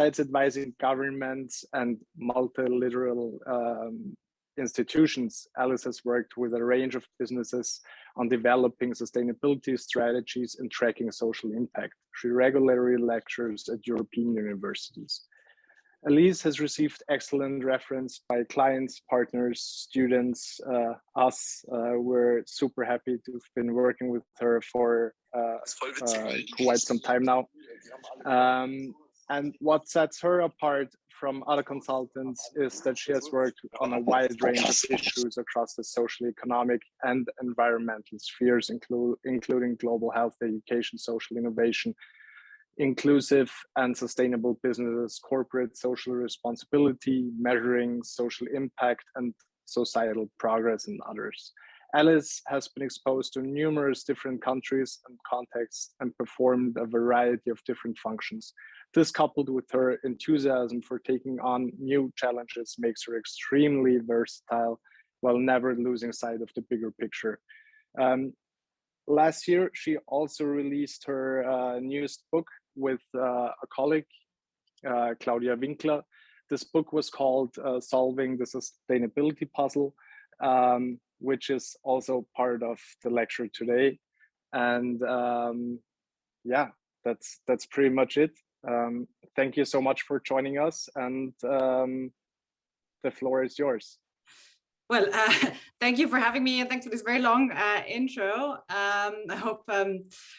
advising governments and multilateral institutions, Alice has worked with a range of businesses on developing sustainability strategies and tracking social impact. She regularly lectures at European universities. Alice has received excellent reference by clients, partners, students, us. We're super happy to have been working with her for quite some time now. And what sets her apart from other consultants is that she has worked on a wide range of issues across the social, economic, and environmental spheres, including global health, education, social innovation, inclusive and sustainable businesses, corporate social responsibility, measuring social impact and societal progress, and others. Alice has been exposed to numerous different countries and contexts and performed a variety of different functions. This, coupled with her enthusiasm for taking on new challenges, makes her extremely versatile while never losing sight of the bigger picture. Last year, she also released her newest book with a colleague, Claudia Winkler. This book was called Solving the Sustainability Puzzle, which is also part of the lecture today. And yeah, that's pretty much it. Thank you so much for joining us, and the floor is yours. Well, thank you for having me, and thanks for this very long intro. I hope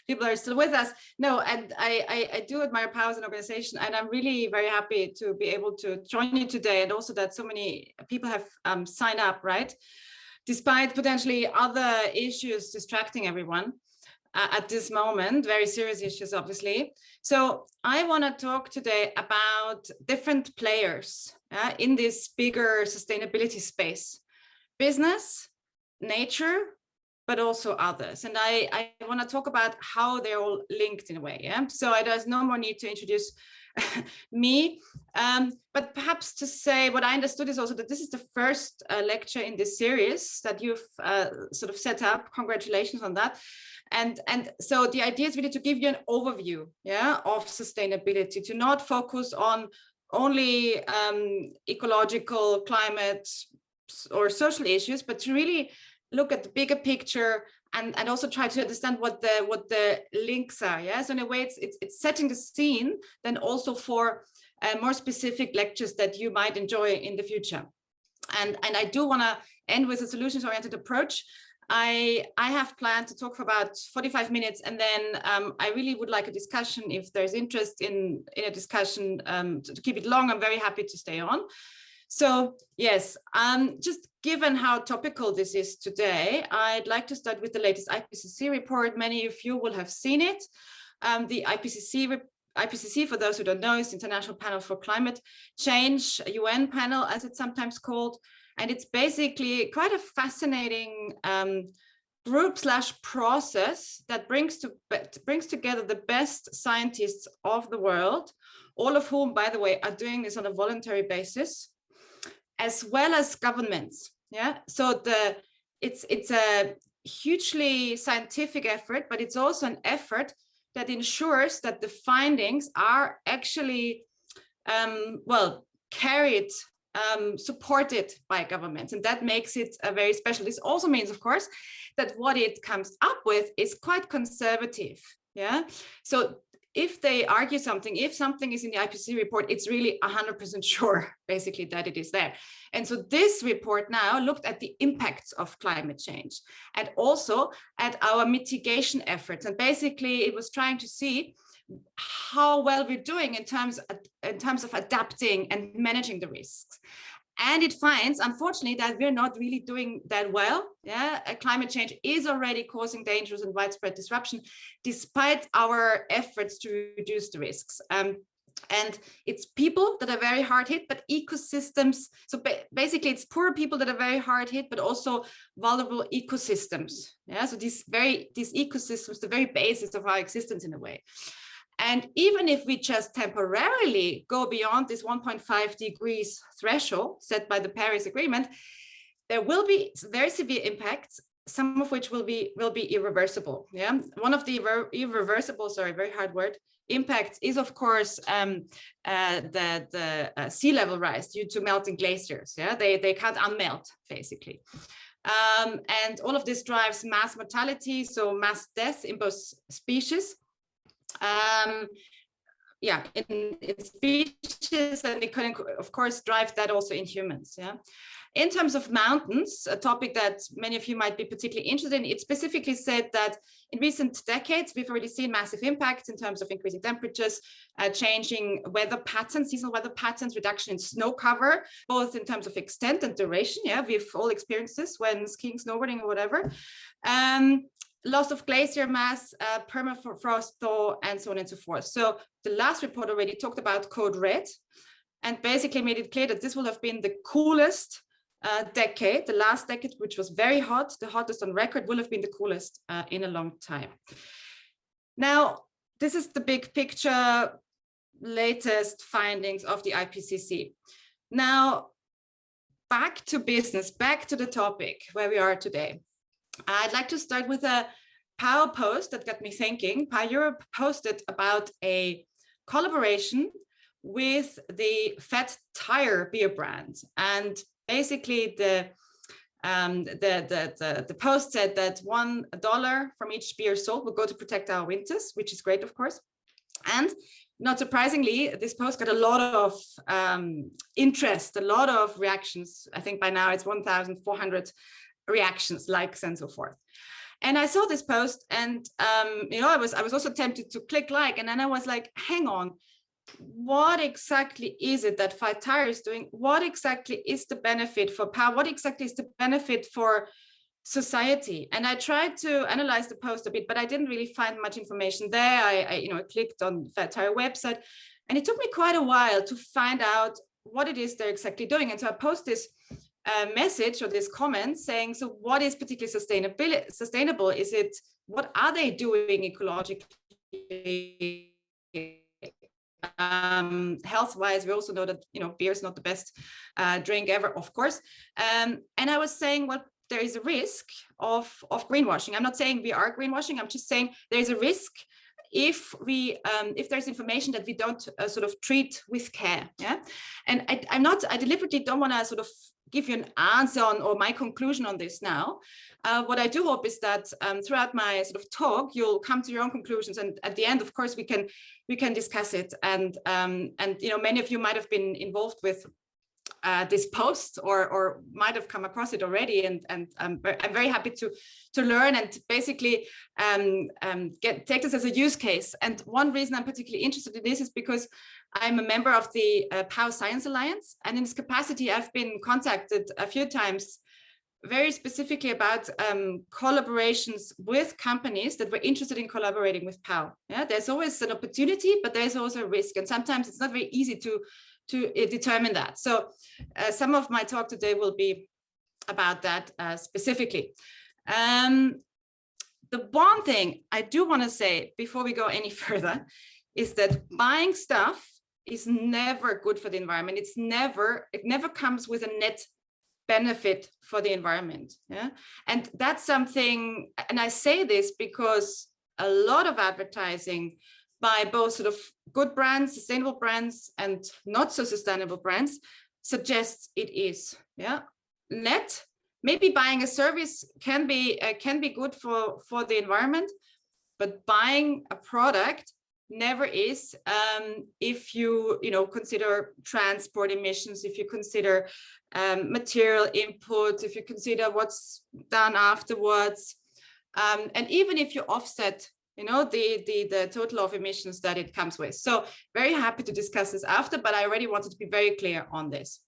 people are still with us. No, and I do admire POW as an organization, and I'm really very happy to be able to join you today, and also that so many people have signed up, right? Despite potentially other issues distracting everyone at this moment, very serious issues, obviously. So I want to talk today about different players in this bigger sustainability space. Business, nature, but also others. And I want to talk about how they're all linked in a way. Yeah. So there's no more need to introduce me, but perhaps to say what I understood is also that this is the first lecture in this series that you've sort of set up. Congratulations on that. And so the idea is really to give you an overview, yeah, of sustainability, to not focus on only ecological, climate, or social issues, but to really look at the bigger picture and also try to understand what the links are. Yeah, so in a way, it's setting the scene then also for more specific lectures that you might enjoy in the future. And I do want to end with a solutions-oriented approach. I have planned to talk for about 45 minutes, and then I really would like a discussion. If there's interest in a discussion, to keep it long, I'm very happy to stay on. So yes, just given how topical this is today, I'd like to start with the latest IPCC report. Many of you will have seen it. The IPCC, for those who don't know, is the International Panel for Climate Change, a UN panel, as it's sometimes called. And it's basically quite a fascinating group/process that brings together the best scientists of the world, all of whom, by the way, are doing this on a voluntary basis, as well as governments. Yeah, so it's a hugely scientific effort, but it's also an effort that ensures that the findings are actually well carried, supported by governments, and that makes it very special. This also means, of course, that what it comes up with is quite conservative. Yeah, so if they argue something, if something is in the IPCC report, it's really 100% sure, basically, that it is there. And so this report now looked at the impacts of climate change and also at our mitigation efforts. And basically, it was trying to see how well we're doing in terms of adapting and managing the risks. And it finds, unfortunately, that we're not really doing that well. Yeah, climate change is already causing dangerous and widespread disruption, despite our efforts to reduce the risks. And it's people that are very hard hit, but ecosystems. So basically, it's poor people that are very hard hit, but also vulnerable ecosystems. Yeah, so these ecosystems, the very basis of our existence in a way. And even if we just temporarily go beyond this 1.5 degrees threshold set by the Paris Agreement, there will be very severe impacts some of which will be irreversible. Yeah, one of the irreversible, sorry, very hard word, impacts is of course the sea level rise due to melting glaciers. Yeah, they can't unmelt basically. And all of this drives mass mortality, so mass death in both species. Yeah, in species, and it can of course drive that also in humans. Yeah. In terms of mountains, a topic that many of you might be particularly interested in, it specifically said that in recent decades, we've already seen massive impacts in terms of increasing temperatures, changing weather patterns, seasonal weather patterns, reduction in snow cover, both in terms of extent and duration. Yeah, we've all experienced this when skiing, snowboarding, or whatever. Loss of glacier mass, permafrost thaw, and so on and so forth. So the last report already talked about code red and basically made it clear that this will have been the coolest decade. The last decade, which was very hot, the hottest on record, will have been the coolest in a long time. Now, this is the big picture, latest findings of the IPCC. Now, back to business, back to the topic where we are today. I'd like to start with a POW post that got me thinking. POW Europe posted about a collaboration with the Fat Tire beer brand, and basically the post said that $1 from each beer sold will go to protect our winters, which is great, of course. And not surprisingly, this post got a lot of interest, a lot of reactions. I think by now it's 1,400 reactions, likes, and so forth. And I saw this post, and you know, I was also tempted to click like, and then I was like, hang on, what exactly is it that Fat Tire is doing? What exactly is the benefit for POW? What exactly is the benefit for society? And I tried to analyze the post a bit, but I didn't really find much information there. I clicked on Fat Tire website, and it took me quite a while to find out what it is they're exactly doing. And so I post this message or this comment saying, so what is particularly sustainable? Is it, what are they doing ecologically? Health-wise, we also know that, you know, beer is not the best drink ever, of course. And I was saying, well, there is a risk of greenwashing. I'm not saying we are greenwashing. I'm just saying there is a risk if there's information that we don't sort of treat with care. Yeah, and I deliberately don't want to sort of give you an answer on or my conclusion on this now. What I do hope is that throughout my sort of talk, you'll come to your own conclusions, and at the end, of course, we can discuss it. And you know, many of you might have been involved with this post or might have come across it already, and I'm very happy to learn and basically take this as a use case. And one reason I'm particularly interested in this is because I'm a member of the POW Science Alliance, and in this capacity, I've been contacted a few times very specifically about collaborations with companies that were interested in collaborating with POW. Yeah, there's always an opportunity, but there's also a risk, and sometimes it's not very easy to determine that. So some of my talk today will be about that specifically. The one thing I do want to say before we go any further is that buying stuff is never good for the environment. It never comes with a net benefit for the environment. Yeah, and that's something, and I say this because a lot of advertising by both sort of good brands, sustainable brands, and not so sustainable brands suggests it is. Yeah, maybe buying a service can be good for the environment, but buying a product never is. If you consider transport emissions, if you consider material input, if you consider what's done afterwards, and even if you offset the total of emissions that it comes with. So very happy to discuss this after, but I already wanted to be very clear on this.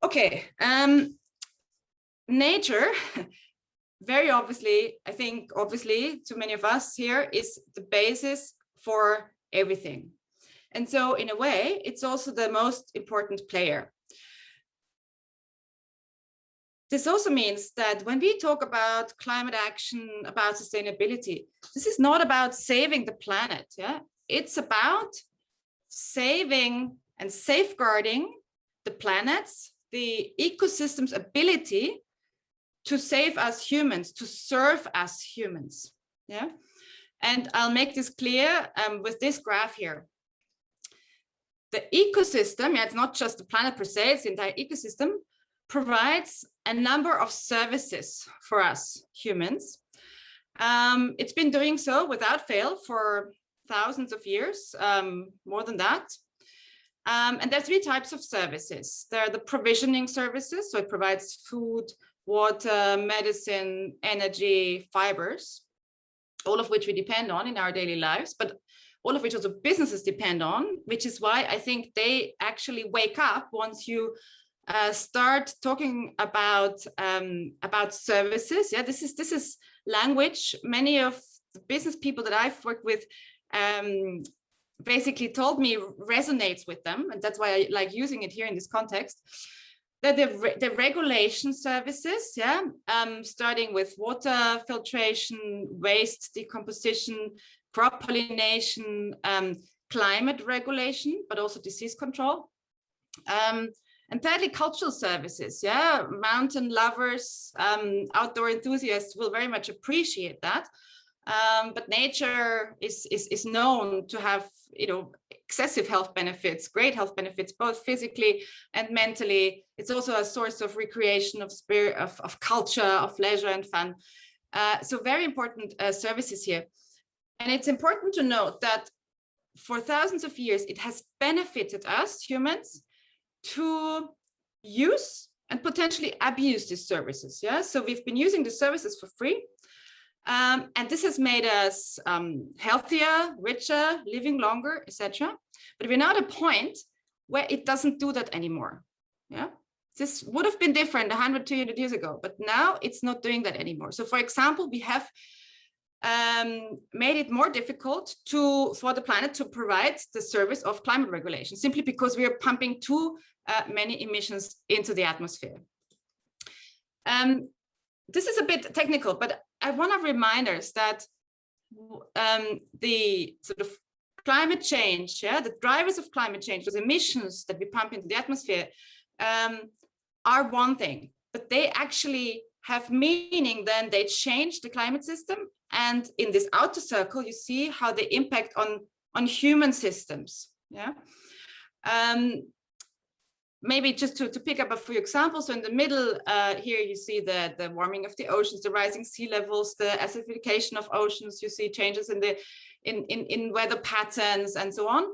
Okay, nature, very obviously, I think obviously to many of us here, is the basis for everything. And so in a way, it's also the most important player. This also means that when we talk about climate action, about sustainability, this is not about saving the planet. Yeah, it's about saving and safeguarding the planet's, the ecosystem's ability to save us humans, to serve us humans. Yeah, and I'll make this clear with this graph here. The ecosystem, yeah, it's not just the planet per se, it's the entire ecosystem, provides a number of services for us humans. It's been doing so without fail for thousands of years, more than that. And there are three types of services. There are the provisioning services, so it provides food, water, medicine, energy, fibers, all of which we depend on in our daily lives, but all of which also businesses depend on, which is why I think they actually wake up once you start talking about services. Yeah, this is language many of the business people that I've worked with basically told me resonates with them, and that's why I like using it here in this context. That the regulation services, yeah, starting with water filtration, waste decomposition, crop pollination, climate regulation, but also disease control. And thirdly, cultural services, yeah, mountain lovers, outdoor enthusiasts will very much appreciate that. But nature is known to have, you know, excessive health benefits, great health benefits, both physically and mentally. It's also a source of recreation, of spirit, of culture, of leisure and fun. So very important services here. And it's important to note that for thousands of years, it has benefited us humans to use and potentially abuse these services. Yeah, so we've been using the services for free. And this has made us healthier, richer, living longer, etc. But we're now at a point where it doesn't do that anymore. Yeah, this would have been different 100, 200 years ago, but now it's not doing that anymore. So for example, we have made it more difficult for the planet to provide the service of climate regulation, simply because we are pumping too many emissions into the atmosphere. This is a bit technical, but I want to remind us that the sort of climate change, yeah, the drivers of climate change, those emissions that we pump into the atmosphere, are one thing, but they actually have meaning. Then they change the climate system, and in this outer circle, you see how they impact on human systems. Yeah. Maybe just to pick up a few examples. So in the middle here, you see the warming of the oceans, the rising sea levels, the acidification of oceans. You see changes in weather patterns and so on.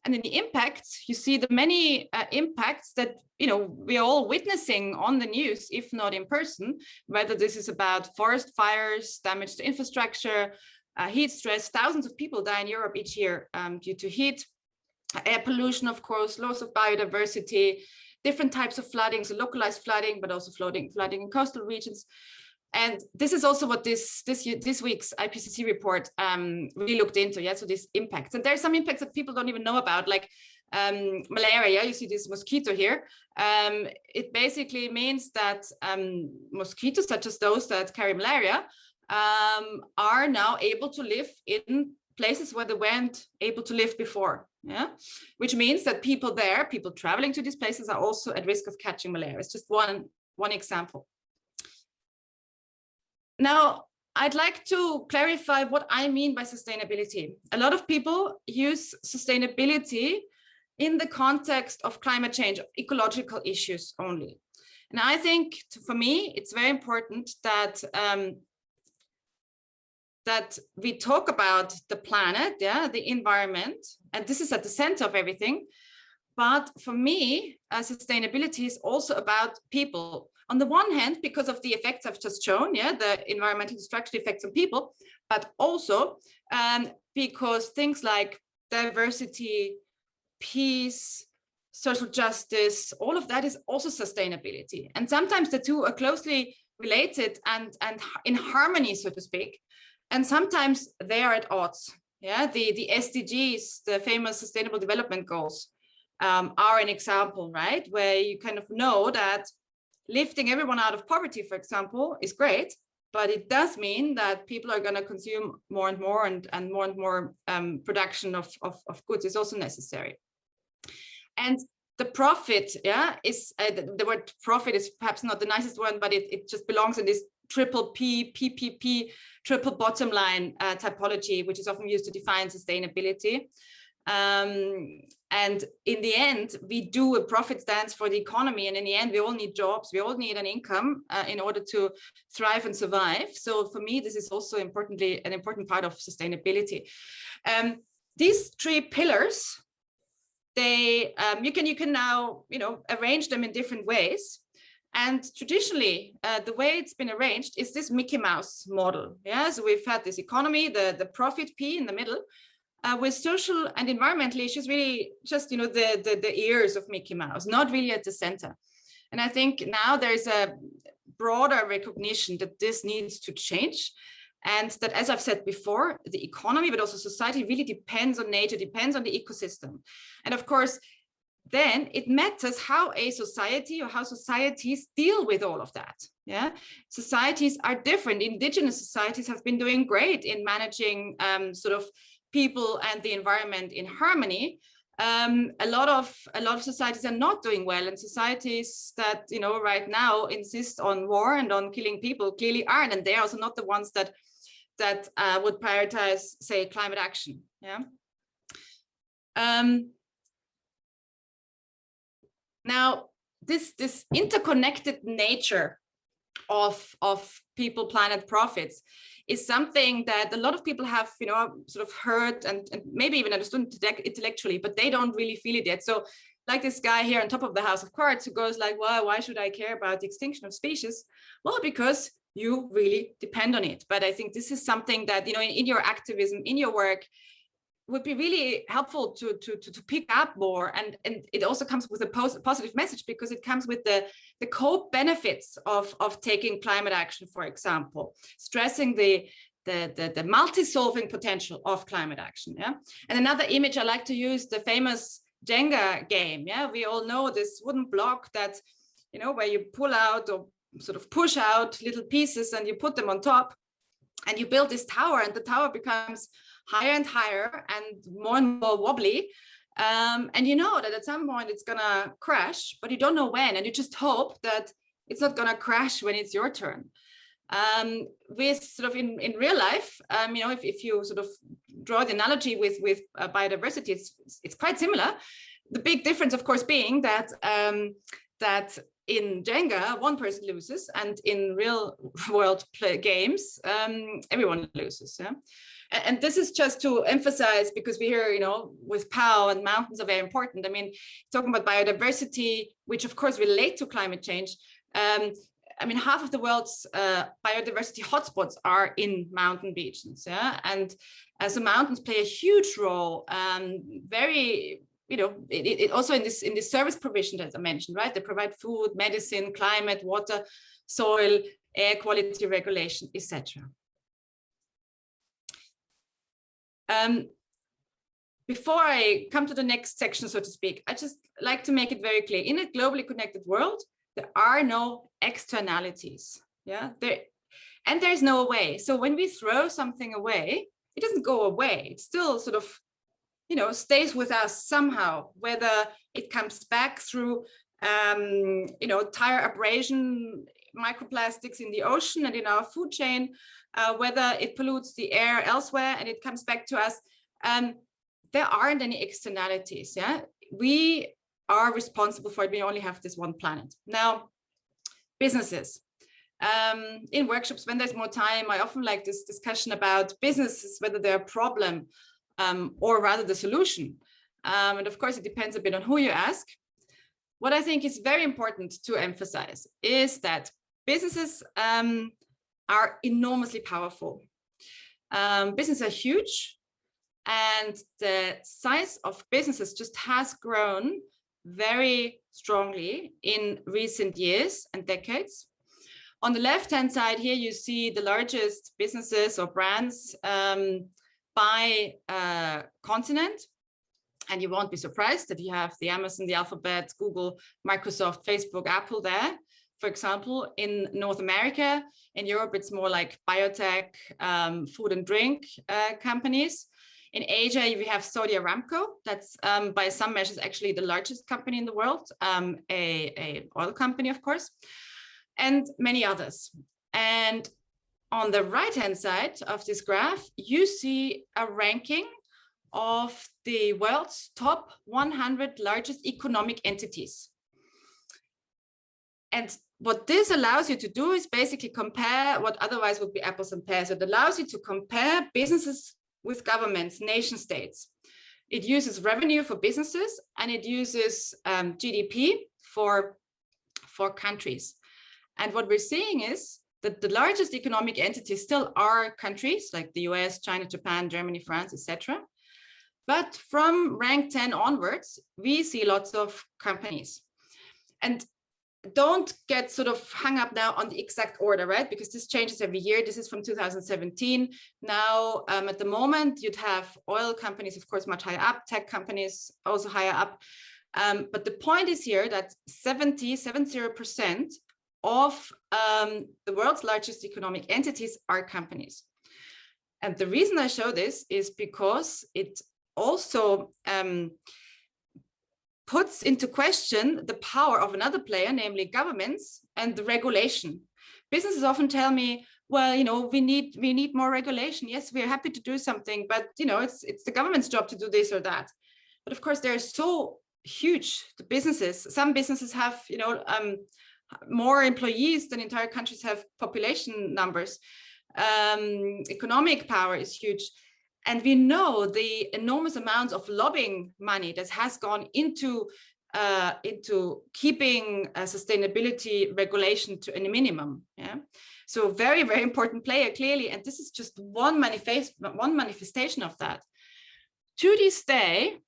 And in the impacts, you see the many impacts that, you know, we're all witnessing on the news, if not in person, whether this is about forest fires, damage to infrastructure, heat stress. Thousands of people die in Europe each year due to heat. Air pollution, of course, loss of biodiversity, different types of flooding, so localized flooding, but also flooding in coastal regions. And this is also what this week's IPCC report really looked into. Yeah, so these impacts, and there's some impacts that people don't even know about, like malaria. You see this mosquito here. It basically means that mosquitoes, such as those that carry malaria, are now able to live in places where they weren't able to live before. Yeah, which means that people traveling to these places are also at risk of catching malaria. It's just one example. Now, I'd like to clarify what I mean by sustainability. A lot of people use sustainability in the context of climate change, of ecological issues only. And I think, for me, it's very important that that we talk about the planet, yeah, the environment, and this is at the center of everything. But for me, sustainability is also about people. On the one hand, because of the effects I've just shown, yeah, the environmental destruction effects on people, but also because things like diversity, peace, social justice, all of that is also sustainability. And sometimes the two are closely related and in harmony, so to speak. And sometimes they are at odds. Yeah, the SDGs, the famous Sustainable Development Goals, are an example, right? Where you kind of know that lifting everyone out of poverty, for example, is great, but it does mean that people are going to consume more and more, and more production of goods is also necessary. And the profit, yeah, is the word profit is perhaps not the nicest one, but it just belongs in this triple P, PPP, triple bottom line typology, which is often used to define sustainability. And in the end, a profit stands for the economy. And in the end, we all need jobs. We all need an income in order to thrive and survive. So for me, this is also an important part of sustainability. These three pillars, you can now, arrange them in different ways. And traditionally, the way it's been arranged is this Mickey Mouse model. Yeah, so we've had this economy, the profit P in the middle, with social and environmental issues really just, the ears of Mickey Mouse, not really at the center. And I think now there's a broader recognition that this needs to change. And that, as I've said before, the economy, but also society really depends on nature, depends on the ecosystem. And of course, then it matters how a society or how societies deal with all of that. Yeah, societies are different. Indigenous societies have been doing great in managing sort of people and the environment in harmony. A lot of societies are not doing well, and societies that right now insist on war and on killing people clearly aren't, and they're also not the ones that would prioritize, say, climate action. Yeah. Now, this interconnected nature of people, planet, profits is something that a lot of people have, sort of heard and maybe even understood intellectually, but they don't really feel it yet. So like this guy here on top of the House of Cards who goes like, well, why should I care about the extinction of species? Well, because you really depend on it. But I think this is something that, in your activism, in your work, would be really helpful to pick up more. And it also comes with a positive message, because it comes with the co-benefits of taking climate action, for example, stressing the multi-solving potential of climate action. Yeah. And another image I like to use, the famous Jenga game. Yeah, we all know this wooden block that, where you pull out or sort of push out little pieces and you put them on top and you build this tower, and the tower becomes higher and higher and more wobbly. And you know that at some point it's gonna crash, but you don't know when, and you just hope that it's not gonna crash when it's your turn. With sort of in real life, if you sort of draw the analogy with biodiversity, it's quite similar. The big difference, of course, being that that in Jenga, one person loses, and in real world games, everyone loses. Yeah? And this is just to emphasize, because we hear, with POW and mountains are very important. I mean, talking about biodiversity, which of course relate to climate change. I mean, half of the world's biodiversity hotspots are in mountain regions. Yeah, and so mountains play a huge role. Very, it also in this service provision that I mentioned, right? They provide food, medicine, climate, water, soil, air quality regulation, etc. Before I come to the next section, so to speak, I just like to make it very clear: in a globally connected world, there are no externalities. Yeah, there's no way. So when we throw something away, it doesn't go away. It still sort of, stays with us somehow, whether it comes back through, tire abrasion, microplastics in the ocean and in our food chain, whether it pollutes the air elsewhere and it comes back to us. There aren't any externalities. Yeah, we are responsible for it. We only have this one planet. Now, businesses. In workshops, when there's more time, I often like this discussion about businesses, whether they're a problem or rather the solution. And of course, it depends a bit on who you ask. What I think is very important to emphasize is that businesses are enormously powerful. Businesses are huge, and the size of businesses just has grown very strongly in recent years and decades. On the left-hand side here, you see the largest businesses or brands by continent. And you won't be surprised that you have the Amazon, the Alphabet, Google, Microsoft, Facebook, Apple there, for example. In North America, in Europe, it's more like biotech, food and drink companies. In Asia, we have Saudi Aramco. That's by some measures actually the largest company in the world, a oil company, of course, and many others. And on the right-hand side of this graph, you see a ranking of the world's top 100 largest economic entities. And what this allows you to do is basically compare what otherwise would be apples and pears. It allows you to compare businesses with governments, nation states. It uses revenue for businesses, and it uses GDP for countries. And what we're seeing is that the largest economic entities still are countries like the US, China, Japan, Germany, France, etc. But from rank 10 onwards, we see lots of companies. And don't get sort of hung up now on the exact order, right? Because this changes every year. This is from 2017. Now, at the moment, you'd have oil companies, of course, much higher up, tech companies also higher up. But the point is here that 70% of the world's largest economic entities are companies. And the reason I show this is because it also puts into question the power of another player, namely governments and the regulation. Businesses often tell me, well, you know, we need more regulation. Yes, we're happy to do something, but you know, it's the government's job to do this or that. But of course, they're so huge, the businesses. Some businesses have, you know, more employees than entire countries have population numbers. Economic power is huge. And we know the enormous amounts of lobbying money that has gone into keeping sustainability regulation to a minimum. Yeah, so very, very important player clearly, and this is just one manifestation of that. To this day,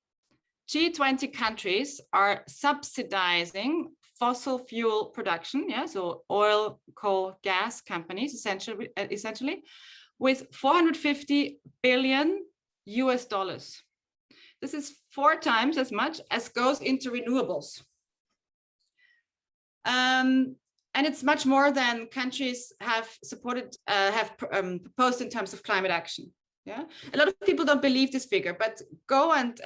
G20 countries are subsidizing fossil fuel production. Yeah, so oil, coal, gas companies essentially. With $450 billion US. This is 4 times as much as goes into renewables. And it's much more than countries have supported, proposed in terms of climate action. Yeah, a lot of people don't believe this figure, but go and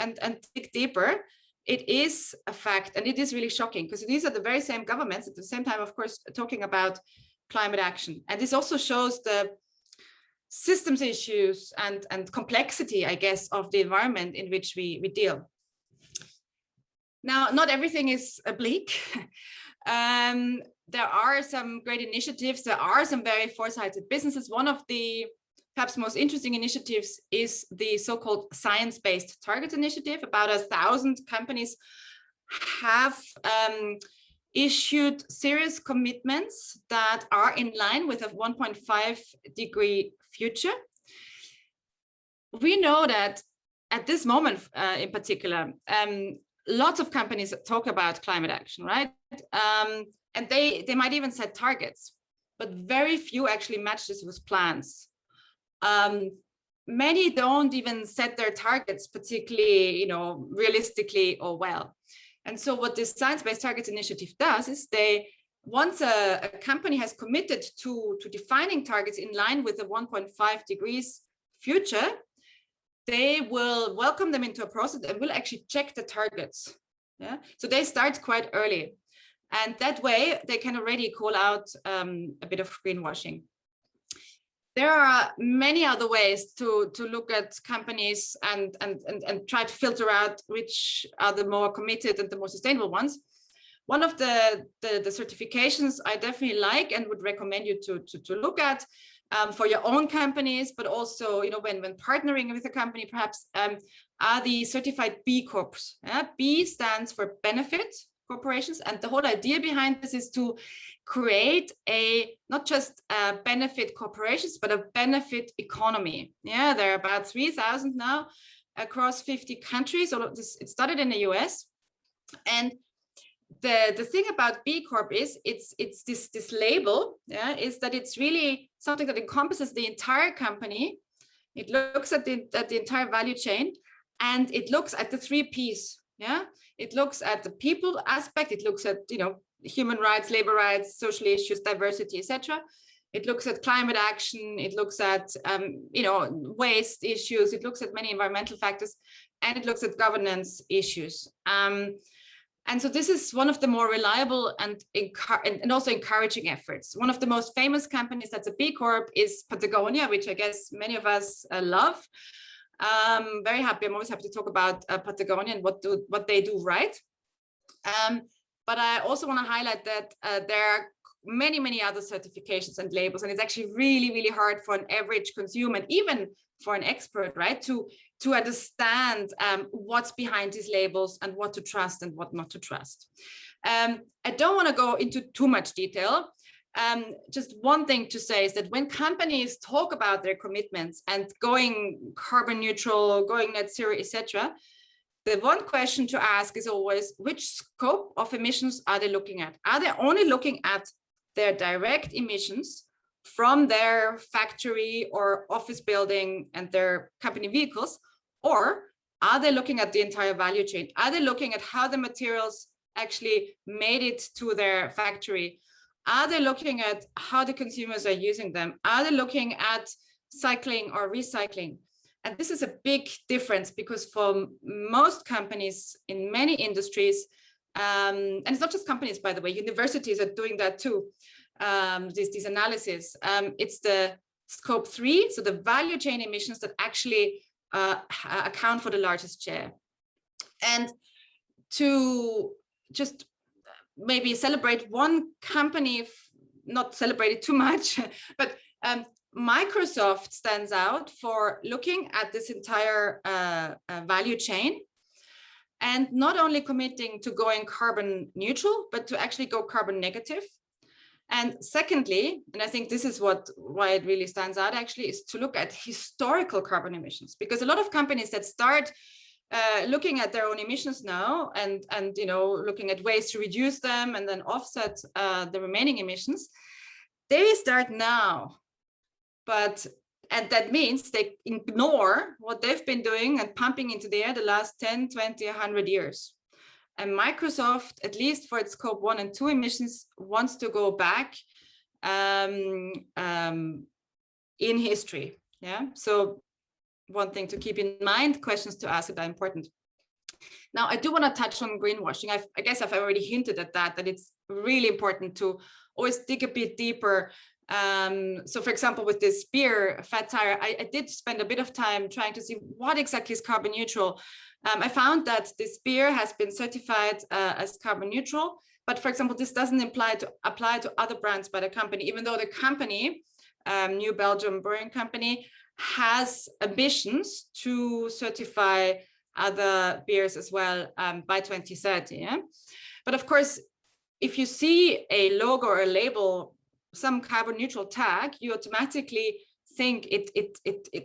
dig deeper. It is a fact, and it is really shocking because these are the very same governments at the same time, of course, talking about climate action. And this also shows the systems issues and complexity, I guess, of the environment in which we deal. Now, not everything is bleak. There are some great initiatives. There are some very foresighted businesses. One of the perhaps most interesting initiatives is the so-called science-based targets initiative. About 1,000 companies have issued serious commitments that are in line with a 1.5-degree future. We know that at this moment in particular, lots of companies talk about climate action, right? And they might even set targets, but very few actually match this with plans. Many don't even set their targets particularly, you know, realistically or well. And so what this science-based targets initiative does is once a company has committed to defining targets in line with the 1.5 degrees future, they will welcome them into a process and will actually check the targets. Yeah, so they start quite early, and that way they can already call out a bit of greenwashing. There are many other ways to look at companies and try to filter out which are the more committed and the more sustainable ones. One of the certifications I definitely like and would recommend you to look at for your own companies, but also, you know, when partnering with a company, perhaps are the certified B Corps. B stands for benefit corporations, and the whole idea behind this is to create not just benefit corporations, but a benefit economy. Yeah, there are about 3,000 now across 50 countries. All of this, it started in the US, and the thing about B Corp is it's this label, yeah, is that it's really something that encompasses the entire company. It looks at the entire value chain, and it looks at the 3 Ps. Yeah, it looks at the people aspect. It looks at, you know, human rights, labor rights, social issues, diversity, etc. It looks at climate action. It looks at, waste issues. It looks at many environmental factors, and it looks at governance issues. And so this is one of the more reliable and also encouraging efforts. One of the most famous companies that's a B Corp is Patagonia, which I guess many of us love. Very happy. I'm always happy to talk about Patagonia and what they do right. But I also want to highlight that there are many other certifications and labels, and it's actually really hard for an average consumer, and even for an expert, right, to understand what's behind these labels and what to trust and what not to trust. I don't want to go into too much detail. Just one thing to say is that when companies talk about their commitments and going carbon neutral, going net zero, etc., the one question to ask is always, which scope of emissions are they looking at? Are they only looking at their direct emissions from their factory or office building and their company vehicles? Or are they looking at the entire value chain? Are they looking at how the materials actually made it to their factory? Are they looking at how the consumers are using them? Are they looking at cycling or recycling? And this is a big difference, because for most companies in many industries, and it's not just companies, by the way, universities are doing that too, these analyses. It's the scope 3, so the value chain emissions that actually account for the largest share. And to just maybe celebrate one company, not celebrate it too much, but Microsoft stands out for looking at this entire value chain and not only committing to going carbon neutral, but to actually go carbon negative. And secondly, and I think this is why it really stands out actually, is to look at historical carbon emissions, because a lot of companies that start looking at their own emissions now and looking at ways to reduce them and then offset the remaining emissions, they start now. And that means they ignore what they've been doing and pumping into the air the last 10, 20, 100 years. And Microsoft, at least for its scope 1 and 2 emissions, wants to go back in history. Yeah. So one thing to keep in mind, questions to ask that are important. Now, I do want to touch on greenwashing. I guess I've already hinted at that it's really important to always dig a bit deeper. So for example, with this beer, fat tire, I did spend a bit of time trying to see what exactly is carbon neutral. I found that this beer has been certified as carbon neutral, but for example, this doesn't apply to other brands by the company, even though the company, New Belgium Brewing Company, has ambitions to certify other beers as well by 2030. Yeah? But of course, if you see a logo or a label, some carbon neutral tag, you automatically think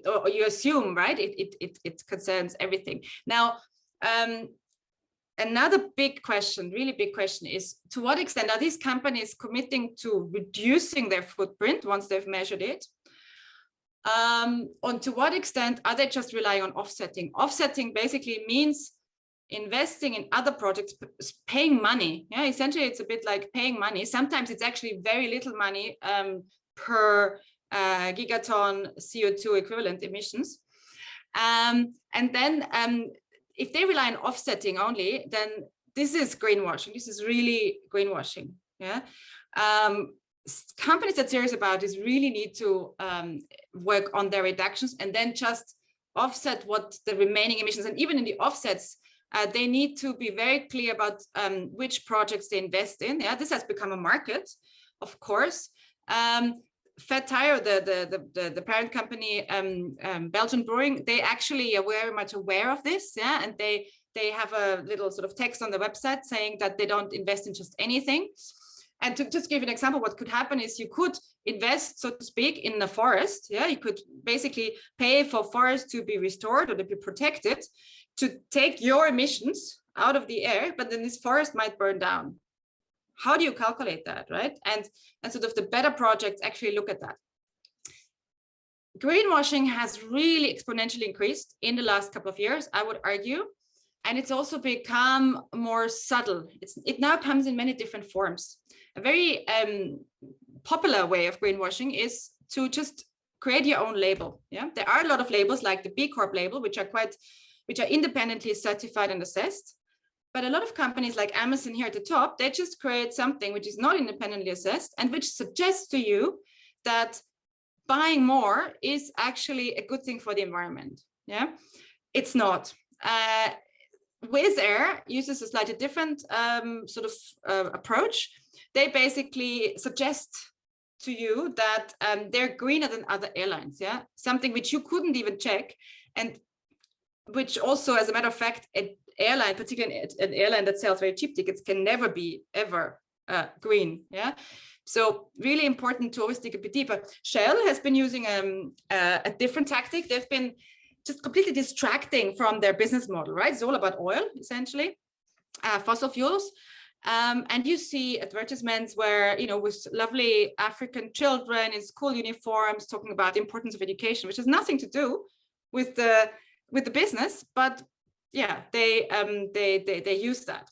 or you assume, right? It concerns everything. Now, another big question, really big question, is to what extent are these companies committing to reducing their footprint once they've measured it? And to what extent are they just relying on offsetting? Offsetting basically means investing in other projects, paying money. Yeah, essentially it's a bit like paying money. Sometimes it's actually very little money per gigaton CO2 equivalent emissions. And then if they rely on offsetting only, then this is greenwashing. This is really greenwashing. Yeah. Companies that are serious about this really need to work on their reductions and then just offset what the remaining emissions, and even in the offsets, they need to be very clear about which projects they invest in. Yeah, this has become a market, of course. Fat Tire, the parent company, Belgian Brewing, they actually are very much aware of this. Yeah, and they have a little sort of text on the website saying that they don't invest in just anything. And to just give an example, what could happen is you could invest, so to speak, in the forest. Yeah, you could basically pay for forests to be restored or to be protected, to take your emissions out of the air, but then this forest might burn down. How do you calculate that, right? And sort of the better projects actually look at that. Greenwashing has really exponentially increased in the last couple of years, I would argue. And it's also become more subtle. It now comes in many different forms. A very popular way of greenwashing is to just create your own label. Yeah, there are a lot of labels like the B Corp label, which are independently certified and assessed. But a lot of companies like Amazon here at the top, they just create something which is not independently assessed and which suggests to you that buying more is actually a good thing for the environment. Yeah, it's not. Wizz Air uses a slightly different approach. They basically suggest to you that they're greener than other airlines. Yeah, something which you couldn't even check, and which also, as a matter of fact, an airline, particularly an airline that sells very cheap tickets, can never be ever green. Yeah, so really important to always dig a bit deeper. Shell has been using a different tactic. They've been just completely distracting from their business model, right? It's all about oil, essentially, fossil fuels. And you see advertisements where, with lovely African children in school uniforms talking about the importance of education, which has nothing to do with the business, but yeah, they use that.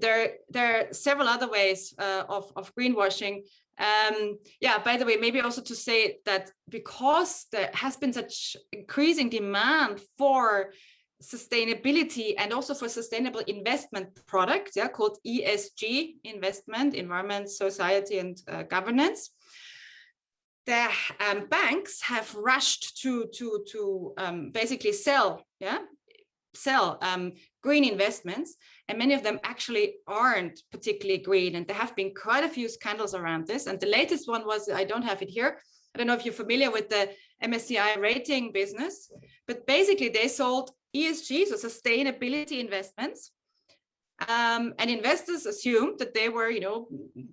There are several other ways of greenwashing. Yeah, by the way, maybe also to say that because there has been such increasing demand for sustainability and also for sustainable investment products, yeah, called ESG, investment, environment, society, and governance, the banks have rushed to basically sell green investments, and many of them actually aren't particularly green, and there have been quite a few scandals around this. And the latest one was, I don't have it here, I don't know if you're familiar with the MSCI rating business, but basically they sold ESG, so sustainability investments, and investors assumed that they were,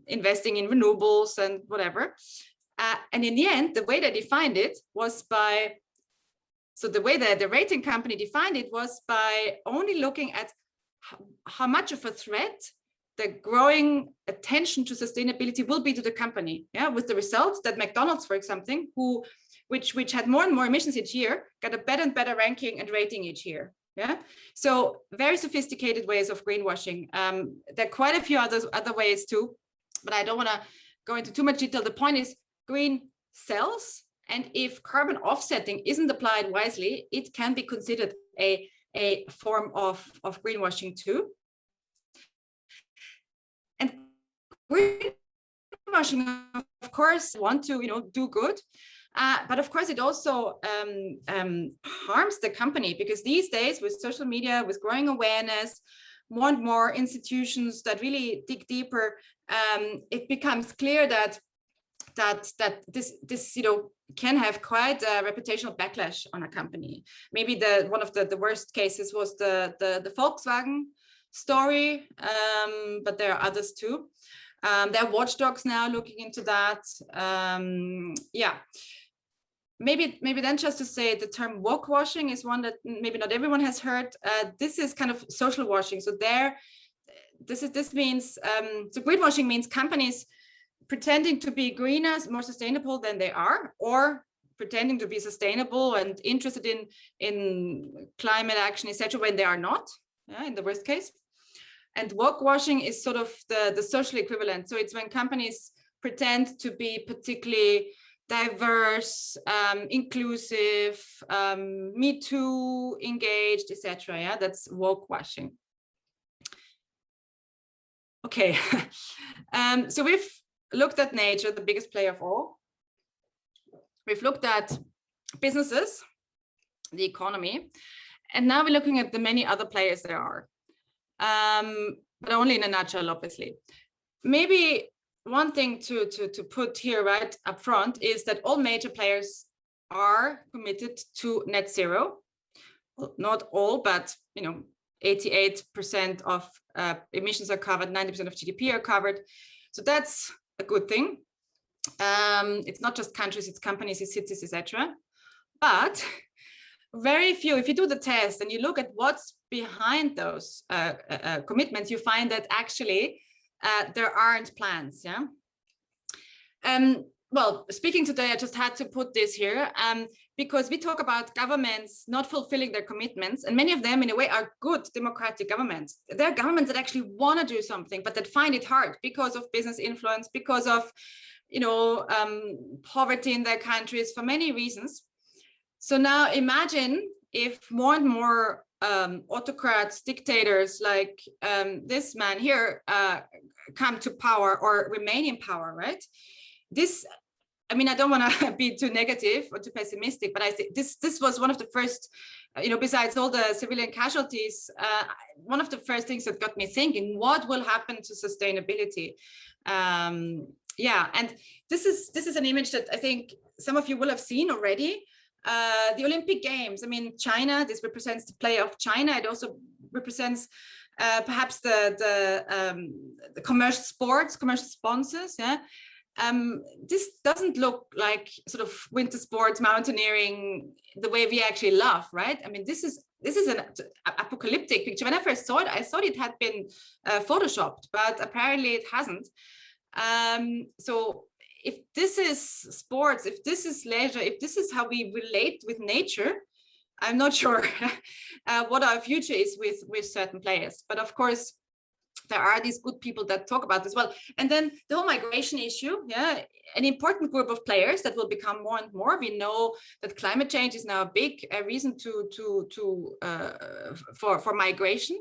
investing in renewables and whatever. And in the end, the way they defined it was the way that the rating company defined it was by only looking at how much of a threat the growing attention to sustainability will be to the company. Yeah, with the result that McDonald's, for example, which had more and more emissions each year, got a better and better ranking and rating each year. Yeah, so very sophisticated ways of greenwashing. There are quite a few other ways too, but I don't want to go into too much detail. The point is, green sells, and if carbon offsetting isn't applied wisely, it can be considered a form of greenwashing too. And greenwashing, of course, want to do good, but of course it also harms the company, because these days with social media, with growing awareness, more and more institutions that really dig deeper, it becomes clear that this can have quite a reputational backlash on a company. Maybe one of the worst cases was the Volkswagen story, but there are others too. There are watchdogs now looking into that. Yeah, maybe then just to say, the term woke washing is one that maybe not everyone has heard. This is kind of social washing. So this means so greenwashing means companies pretending to be greener, more sustainable than they are, or pretending to be sustainable and interested in climate action, etc., when they are not, in the worst case. And woke washing is sort of the social equivalent. So it's when companies pretend to be particularly diverse, inclusive, Me Too, engaged, etc. Yeah, that's woke washing. Okay, so we've looked at nature, the biggest player of all. We've looked at businesses, the economy, and now we're looking at the many other players there are, but only in a nutshell, obviously. Maybe one thing to put here right up front is that all major players are committed to net zero. Well, not all, but 88% of emissions are covered, 90% of GDP are covered. So that's a good thing. It's not just countries, it's companies, it's cities, etc. But very few, if you do the test and you look at what's behind those commitments, you find that actually there aren't plans. Yeah. Well, speaking today, I just had to put this here because we talk about governments not fulfilling their commitments, and many of them in a way are good democratic governments. They're governments that actually want to do something, but that find it hard because of business influence, because of poverty in their countries for many reasons. So now imagine if more and more autocrats, dictators like this man here come to power or remain in power, right? I mean, I don't want to be too negative or too pessimistic, but I think this was one of the first, besides all the civilian casualties, one of the first things that got me thinking, what will happen to sustainability? Yeah, and this is an image that I think some of you will have seen already. The Olympic Games, I mean, China, this represents the play of China. It also represents perhaps the commercial sports, commercial sponsors, yeah. This doesn't look like sort of winter sports, mountaineering, the way we actually love, right? I mean, this is an apocalyptic picture. When I first saw it, I thought it had been photoshopped, but apparently it hasn't. So if this is sports, if this is leisure, if this is how we relate with nature, I'm not sure what our future is with certain players. But of course, there are these good people that talk about this well. And then the whole migration issue, yeah, an important group of players that will become more and more. We know that climate change is now a big reason for migration.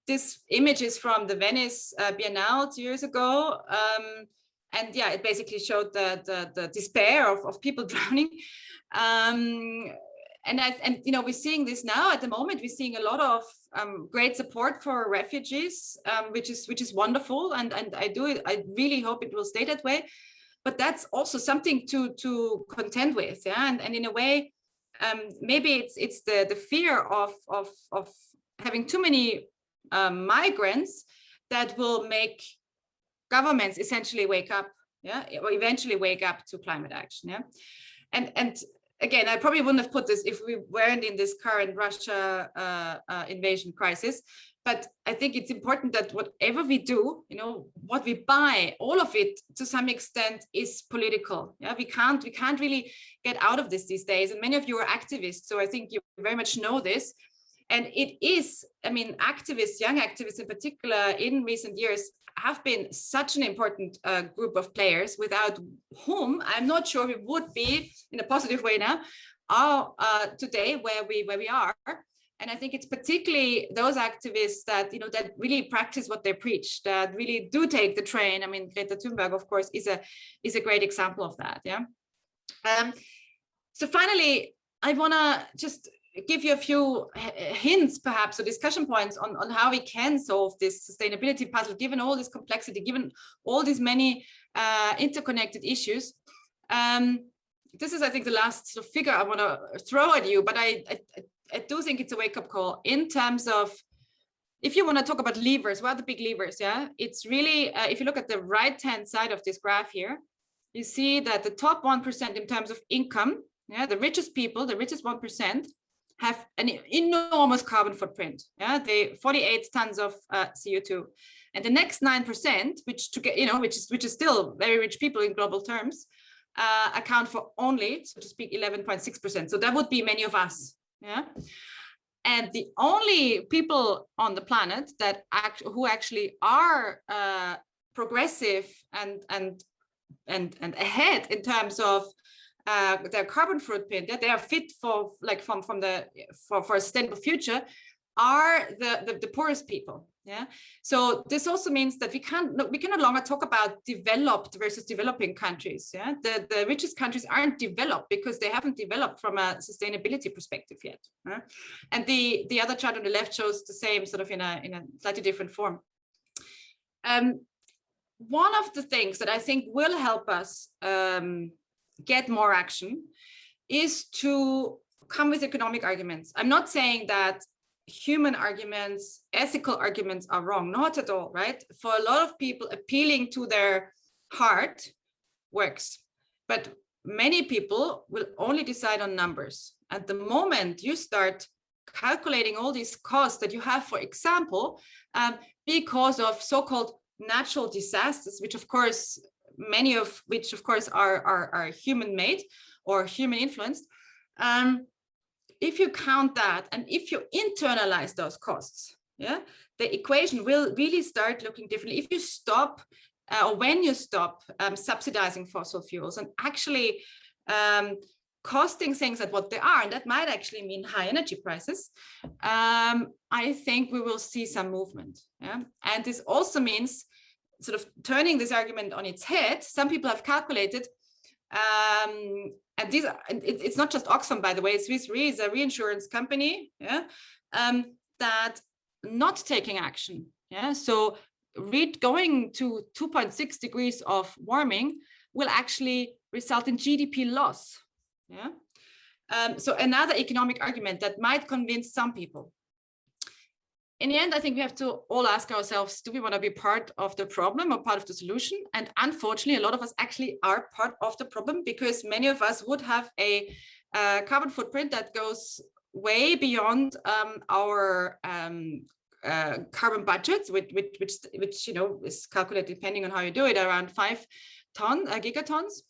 This image is from the Venice Biennale 2 years ago. And yeah, it basically showed the despair of people drowning. And we're seeing this now at the moment. We're seeing a lot of great support for refugees, which is wonderful, and I really hope it will stay that way. But that's also something to contend with, yeah. And in a way, maybe it's the fear of having too many migrants that will make governments essentially wake up, yeah, or eventually wake up to climate action, yeah. And again, I probably wouldn't have put this if we weren't in this current Russia invasion crisis. But I think it's important that whatever we do, what we buy, all of it to some extent is political. Yeah, we can't really get out of this these days. And many of you are activists, so I think you very much know this. And it is, I mean, activists, young activists in particular, in recent years have been such an important group of players, without whom I'm not sure we would be in a positive way now today where we are. And I think it's particularly those activists that that really practice what they preach, that really do take the train. I mean, Greta Thunberg, of course, is a great example of that. Yeah. So finally, I want to just give you a few hints, perhaps, or discussion points on how we can solve this sustainability puzzle, given all this complexity, given all these many interconnected issues. This is, I think, the last sort of figure I want to throw at you, but I do think it's a wake-up call in terms of, if you want to talk about levers, what are the big levers? Yeah, it's really, if you look at the right-hand side of this graph here, you see that the top 1% in terms of income, yeah, the richest people, the richest 1%, have an enormous carbon footprint. Yeah, they 48 tons of CO2, and the next 9%, which is still very rich people in global terms, account for only, so to speak, 11.6%. So that would be many of us. Yeah, and the only people on the planet that who actually are progressive and ahead in terms of their carbon footprint, that they are fit for for a sustainable future, are the poorest people. Yeah, so this also means that we can no longer talk about developed versus developing countries. Yeah, the richest countries aren't developed because they haven't developed from a sustainability perspective yet. And the other chart on the left shows the same, sort of in a slightly different form. One of the things that I think will help us get more action is to come with economic arguments. I'm not saying that human arguments, ethical arguments are wrong, not at all, right? For a lot of people, appealing to their heart works, but many people will only decide on numbers. At the moment you start calculating all these costs that you have, for example, because of so-called natural disasters, which of course, many of which of course are human-made or human influenced, if you count that and if you internalize those costs, yeah, the equation will really start looking differently. If you stop or when you stop subsidizing fossil fuels and actually costing things at what they are, and that might actually mean high energy prices, I think we will see some movement. Yeah? And this also means sort of turning this argument on its head. Some people have calculated, and these are, it's not just Oxfam, by the way, Swiss Re is a reinsurance company, yeah, that not taking action. Yeah, so going to 2.6 degrees of warming will actually result in GDP loss. Yeah. So another economic argument that might convince some people. In the end, I think we have to all ask ourselves, do we want to be part of the problem or part of the solution? And unfortunately, a lot of us actually are part of the problem, because many of us would have a carbon footprint that goes way beyond our carbon budgets, which you know is calculated, depending on how you do it, around 5 gigatons.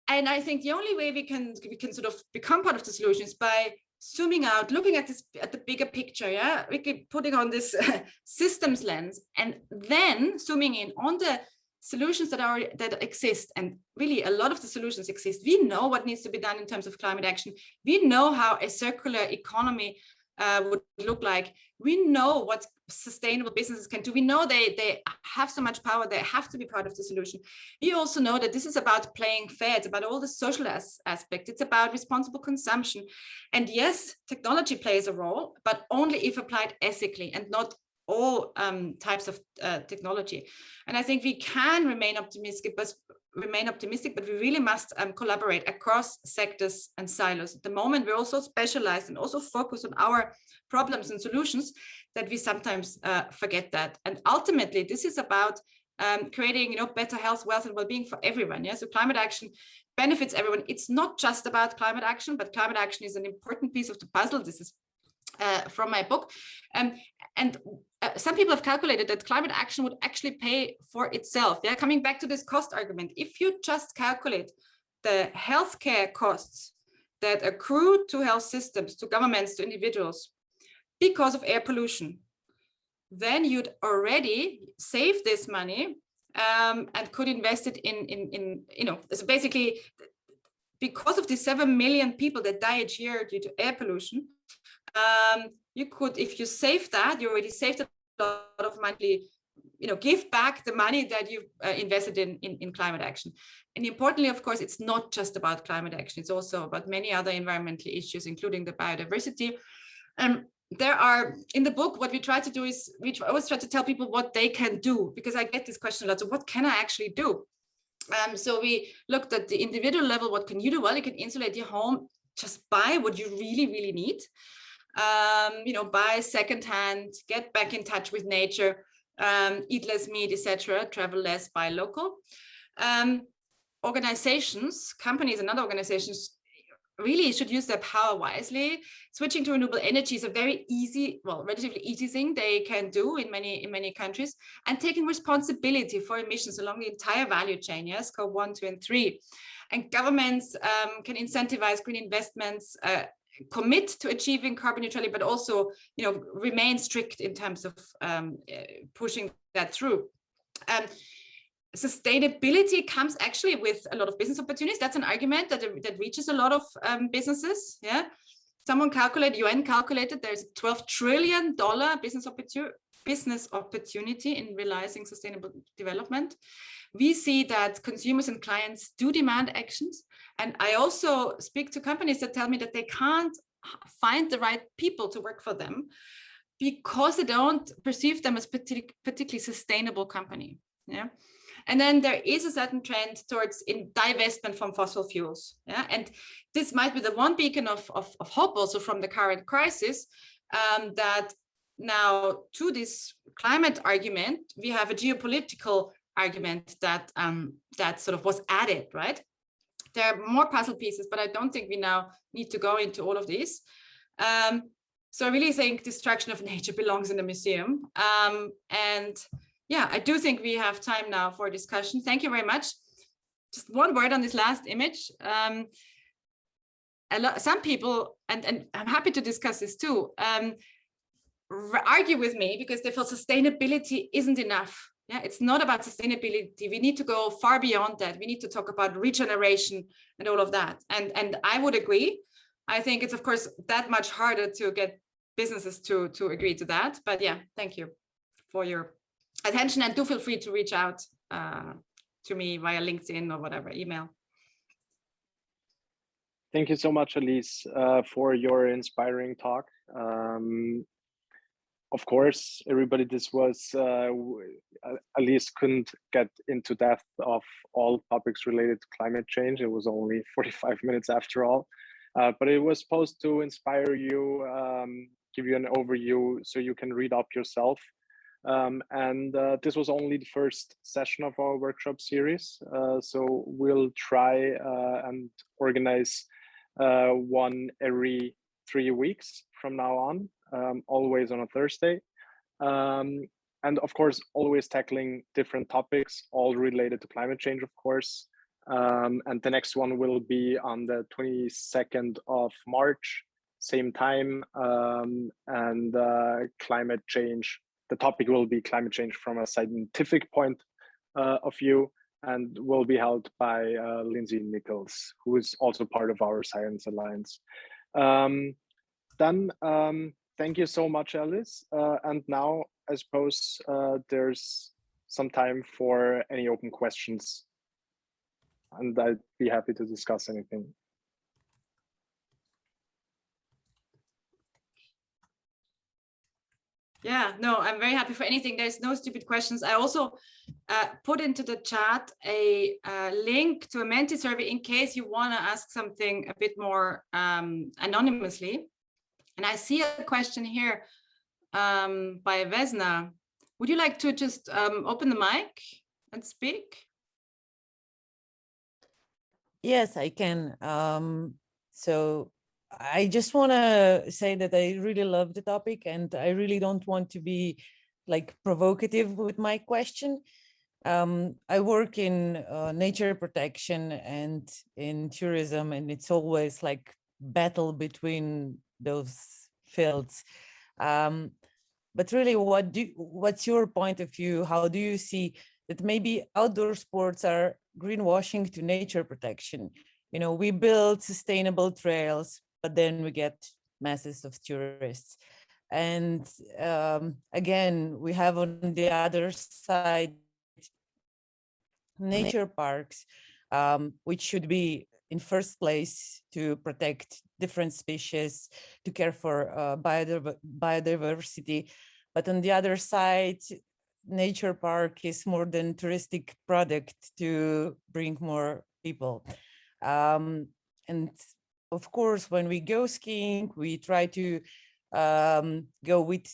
And I think the only way we can sort of become part of the solution is by zooming out, looking at the bigger picture. Yeah, we keep putting on this systems lens, and then zooming in on the solutions that exist. And really, a lot of the solutions exist. We know what needs to be done in terms of climate action. We know how a circular economy would look like. We know what sustainable businesses can do. We know they have so much power, they have to be part of the solution. We also know that this is about playing fair. It's about all the social aspect. It's about responsible consumption. And yes, technology plays a role, but only if applied ethically, and not all types of technology. And I think we can remain optimistic, but we really must collaborate across sectors and silos. At the moment, we're also specialized and also focus on our problems and solutions, that we sometimes forget that. And ultimately, this is about creating, you know, better health, wealth, and well-being for everyone. Yeah, so climate action benefits everyone. It's not just about climate action, but climate action is an important piece of the puzzle. This is from my book. Some people have calculated that climate action would actually pay for itself. Yeah, coming back to this cost argument, if you just calculate the healthcare costs that accrue to health systems, to governments, to individuals, because of air pollution, then you'd already save this money and could invest it in you know, so basically, because of the 7 million people that die each year due to air pollution, you could, if you save that, you already saved a lot of money, you know, give back the money that you've invested in climate action. And importantly, of course, it's not just about climate action. It's also about many other environmental issues, including the biodiversity. There are, in the book, what we try to do is, we always try to tell people what they can do, because I get this question a lot. So what can I actually do? So we looked at the individual level. What can you do? Well, you can insulate your home, just buy what you really, really need. You know, buy secondhand, get back in touch with nature, eat less meat, etc., travel less, buy local. Organizations, companies and other organizations really should use their power wisely. Switching to renewable energy is a very easy, well, relatively easy thing they can do in many countries, and taking responsibility for emissions along the entire value chain, yes, Scope 1, 2, and 3. And governments can incentivize green investments, commit to achieving carbon neutrality, but also, you know, remain strict in terms of pushing that through. Sustainability comes actually with a lot of business opportunities. That's an argument that reaches a lot of businesses. Yeah, someone calculated, UN calculated, there's a $12 trillion business opportunity in realizing sustainable development. We see that consumers and clients do demand actions. And I also speak to companies that tell me that they can't find the right people to work for them because they don't perceive them as particularly sustainable company. Yeah. And then there is a certain trend towards divestment from fossil fuels. Yeah? And this might be the one beacon of hope also from the current crisis, that now to this climate argument, we have a geopolitical argument that, that sort of was added, right? There are more puzzle pieces, but I don't think we now need to go into all of these. So I really think destruction of nature belongs in a museum. And yeah, I do think we have time now for discussion. Thank you very much. Just one word on this last image. Some people, and I'm happy to discuss this too, argue with me because they feel sustainability isn't enough. Yeah, it's not about sustainability. We need to go far beyond that. We need to talk about regeneration and all of that. And I would agree. I think it's, of course, that much harder to get businesses to agree to that. But yeah, thank you for your attention, and do feel free to reach out to me via LinkedIn or whatever, email. Thank you so much, Alice, for your inspiring talk. Of course, everybody, this was, Alice couldn't get into depth of all topics related to climate change. It was only 45 minutes after all, but it was supposed to inspire you, give you an overview so you can read up yourself. This was only the first session of our workshop series. So we'll try and organize one every 3 weeks from now on. Always on a Thursday, and of course always tackling different topics, all related to climate change, of course. And the next one will be on the 22nd of March, same time, and climate change. The topic will be climate change from a scientific point of view, and will be held by Lindsay Nichols, who is also part of our Science Alliance. Thank you so much, Alice. And now I suppose there's some time for any open questions, and I'd be happy to discuss anything. Yeah, no, I'm very happy for anything. There's no stupid questions. I also put into the chat a link to a Menti survey in case you want to ask something a bit more anonymously. And I see a question here by Vesna. Would you like to just open the mic and speak? Yes, I can. So I just want to say that I really love the topic, and I really don't want to be like provocative with my question. I work in nature protection and in tourism, and it's always like battle between those fields. But really, what's your point of view? How do you see that maybe outdoor sports are greenwashing to nature protection? You know, we build sustainable trails, but then we get masses of tourists. And again, we have on the other side nature parks, which should be in first place to protect different species, to care for biodiversity. But on the other side, nature park is more than touristic product to bring more people. And of course, when we go skiing, we try to go with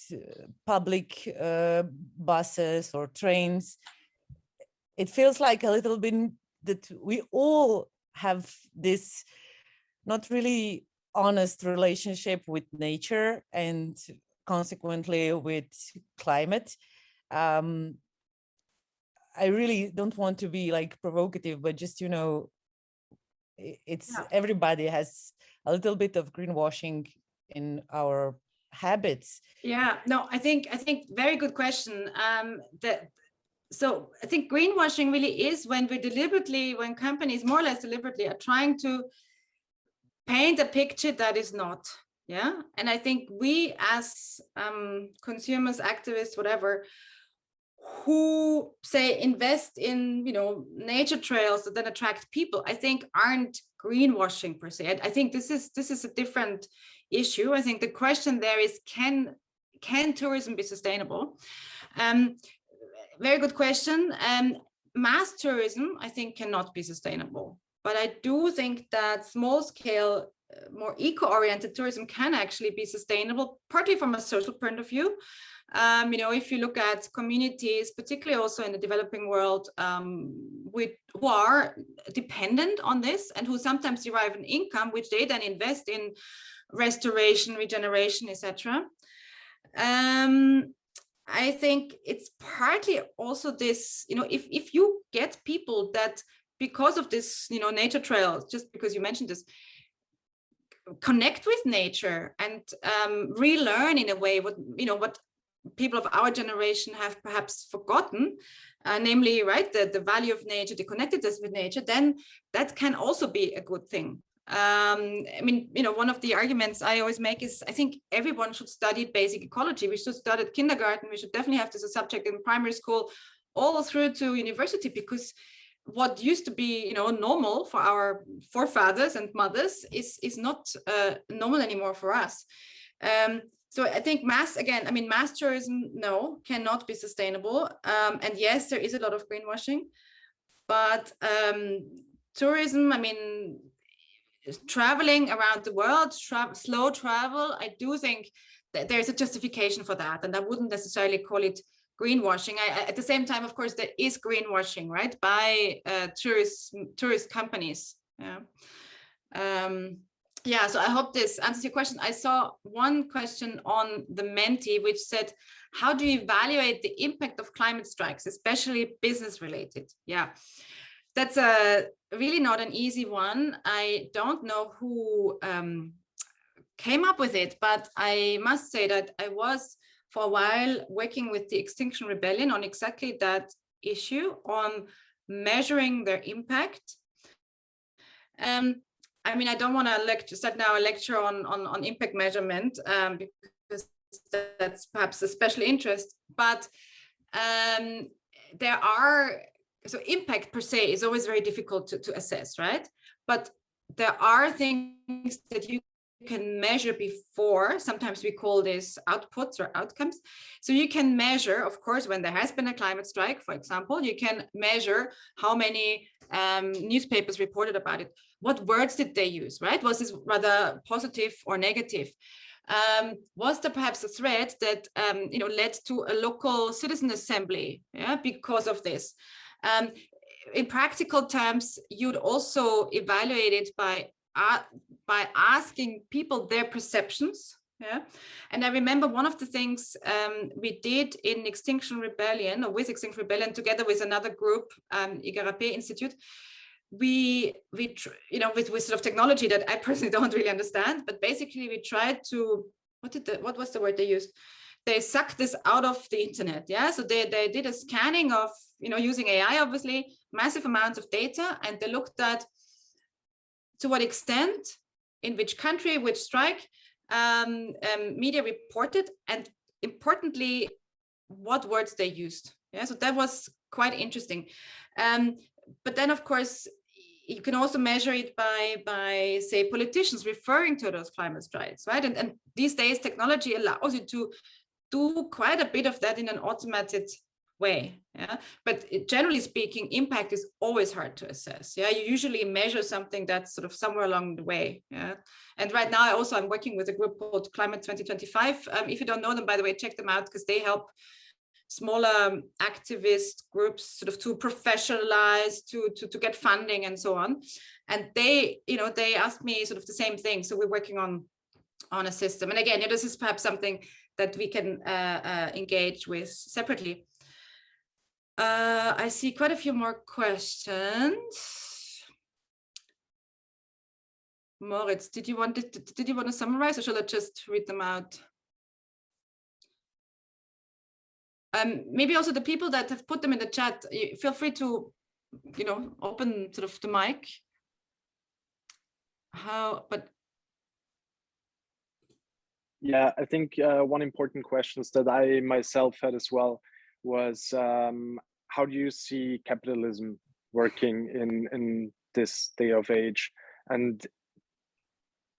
public buses or trains. It feels like a little bit that we all have this not really honest relationship with nature and consequently with climate. I really don't want to be like provocative, but just, you know, it's everybody has a little bit of greenwashing in our habits. Yeah, no, I think very good question. So I think greenwashing really is when when companies more or less deliberately are trying to paint a picture that is not. Yeah, and I think we as consumers, activists, whatever, who say invest in, you know, nature trails that then attract people, I think aren't greenwashing per se. I think this is a different issue. I think the question there is, can tourism be sustainable? Very good question. Mass tourism, I think, cannot be sustainable. But I do think that small scale, more eco-oriented tourism can actually be sustainable, partly from a social point of view. You know, if you look at communities, particularly also in the developing world, who are dependent on this and who sometimes derive an income, which they then invest in restoration, regeneration, etc. I think it's partly also this, you know, if you get people that because of this, you know, nature trails, just because you mentioned this, connect with nature and relearn in a way what, you know, what people of our generation have perhaps forgotten, namely, right, the value of nature, the connectedness with nature, then that can also be a good thing. I mean, you know, one of the arguments I always make is I think everyone should study basic ecology. We should start at kindergarten. We should definitely have this as a subject in primary school, all through to university, because what used to be, you know, normal for our forefathers and mothers is not normal anymore for us. So I think mass tourism, no, cannot be sustainable. And yes, there is a lot of greenwashing, but tourism, I mean, traveling around the world, slow travel, I do think that there's a justification for that, and I wouldn't necessarily call it greenwashing. At the same time, of course, there is greenwashing, right, by tourist companies. Yeah. Yeah, so I hope this answers your question. I saw one question on the Menti, which said, how do you evaluate the impact of climate strikes, especially business related? Yeah. That's really not an easy one. I don't know who came up with it, but I must say that I was for a while working with the Extinction Rebellion on exactly that issue, on measuring their impact. I mean, I don't want to start now a lecture on impact measurement because that's perhaps a special interest, but there are, so impact per se is always very difficult to assess, right? But there are things that you can measure before. Sometimes we call this outputs or outcomes. So you can measure, of course, when there has been a climate strike, for example, you can measure how many newspapers reported about it. What words did they use, right? Was this rather positive or negative? Was there perhaps a threat that you know, led to a local citizen assembly, yeah, because of this? In practical terms, you'd also evaluate it by asking people their perceptions. Yeah, and I remember one of the things we did in Extinction Rebellion, or with Extinction Rebellion, together with another group, Igarapé Institute. We you know, with sort of technology that I personally don't really understand, but basically we tried to, what was the word they used? They sucked this out of the internet. Yeah, so they did a scanning of, you know, using AI, obviously, massive amounts of data, and they looked at to what extent, in which country, which strike, media reported, and importantly, what words they used. Yeah, so that was quite interesting. But then, of course, you can also measure it by say politicians referring to those climate strikes, right? And these days, technology allows you to do quite a bit of that in an automated way. Yeah, but generally speaking, impact is always hard to assess. Yeah, you usually measure something that's sort of somewhere along the way. Yeah, and right now I'm working with a group called Climate 2025. If you don't know them, by the way, check them out, because they help smaller activist groups sort of to professionalize, to get funding and so on. And they, you know, they asked me sort of the same thing. So we're working on a system. And again, this is perhaps something that we can engage with separately. I see quite a few more questions. Moritz, did you want to summarize, or shall I just read them out? Maybe also the people that have put them in the chat, feel free to, you know, open sort of the mic. Yeah, I think one important question that I myself had as well was, how do you see capitalism working in this day of age? And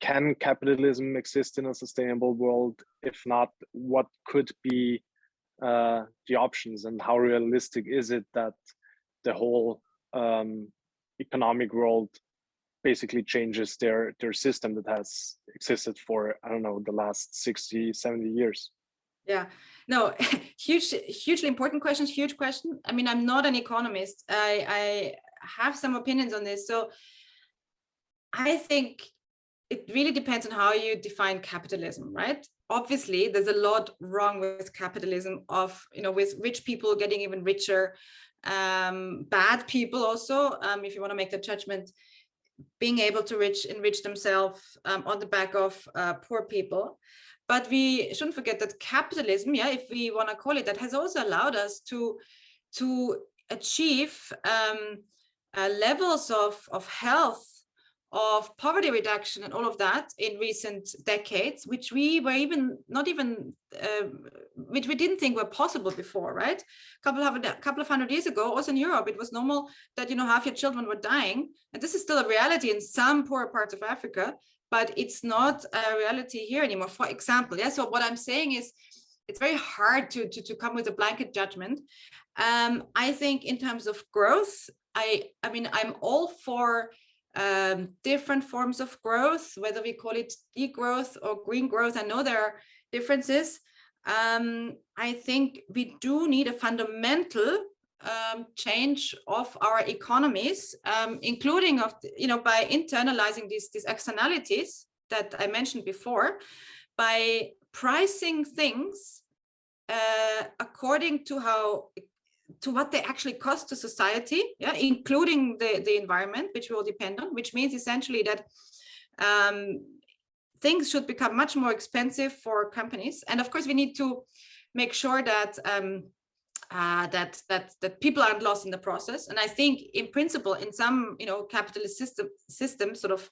can capitalism exist in a sustainable world? If not, what could be the options, and how realistic is it that the whole economic world basically changes their system that has existed for, I don't know, the last 60, 70 years? Yeah, no, hugely important questions, huge question. I mean, I'm not an economist. I have some opinions on this. So I think it really depends on how you define capitalism, right? Obviously, there's a lot wrong with capitalism, of, you know, with rich people getting even richer, bad people also, if you want to make the judgment, being able to enrich themselves on the back of poor people. But we shouldn't forget that capitalism, yeah, if we want to call it that, has also allowed us to achieve levels of health, of poverty reduction, and all of that in recent decades, which we were which we didn't think were possible before, right? A couple of hundred years ago, also in Europe, it was normal that, you know, half your children were dying, and this is still a reality in some poorer parts of Africa, but it's not a reality here anymore, for example. Yeah. So what I'm saying is, it's very hard to come with a blanket judgment. I think in terms of growth, I mean, I'm all for different forms of growth, whether we call it degrowth or green growth. I know there are differences. I think we do need a fundamental change of our economies, including of, you know, by internalizing these externalities that I mentioned before, by pricing things according to what they actually cost to society, yeah, including the environment, which we all depend on, which means essentially that things should become much more expensive for companies. And of course, we need to make sure that that people aren't lost in the process. And I think, in principle, in some, you know, capitalist systems, sort of,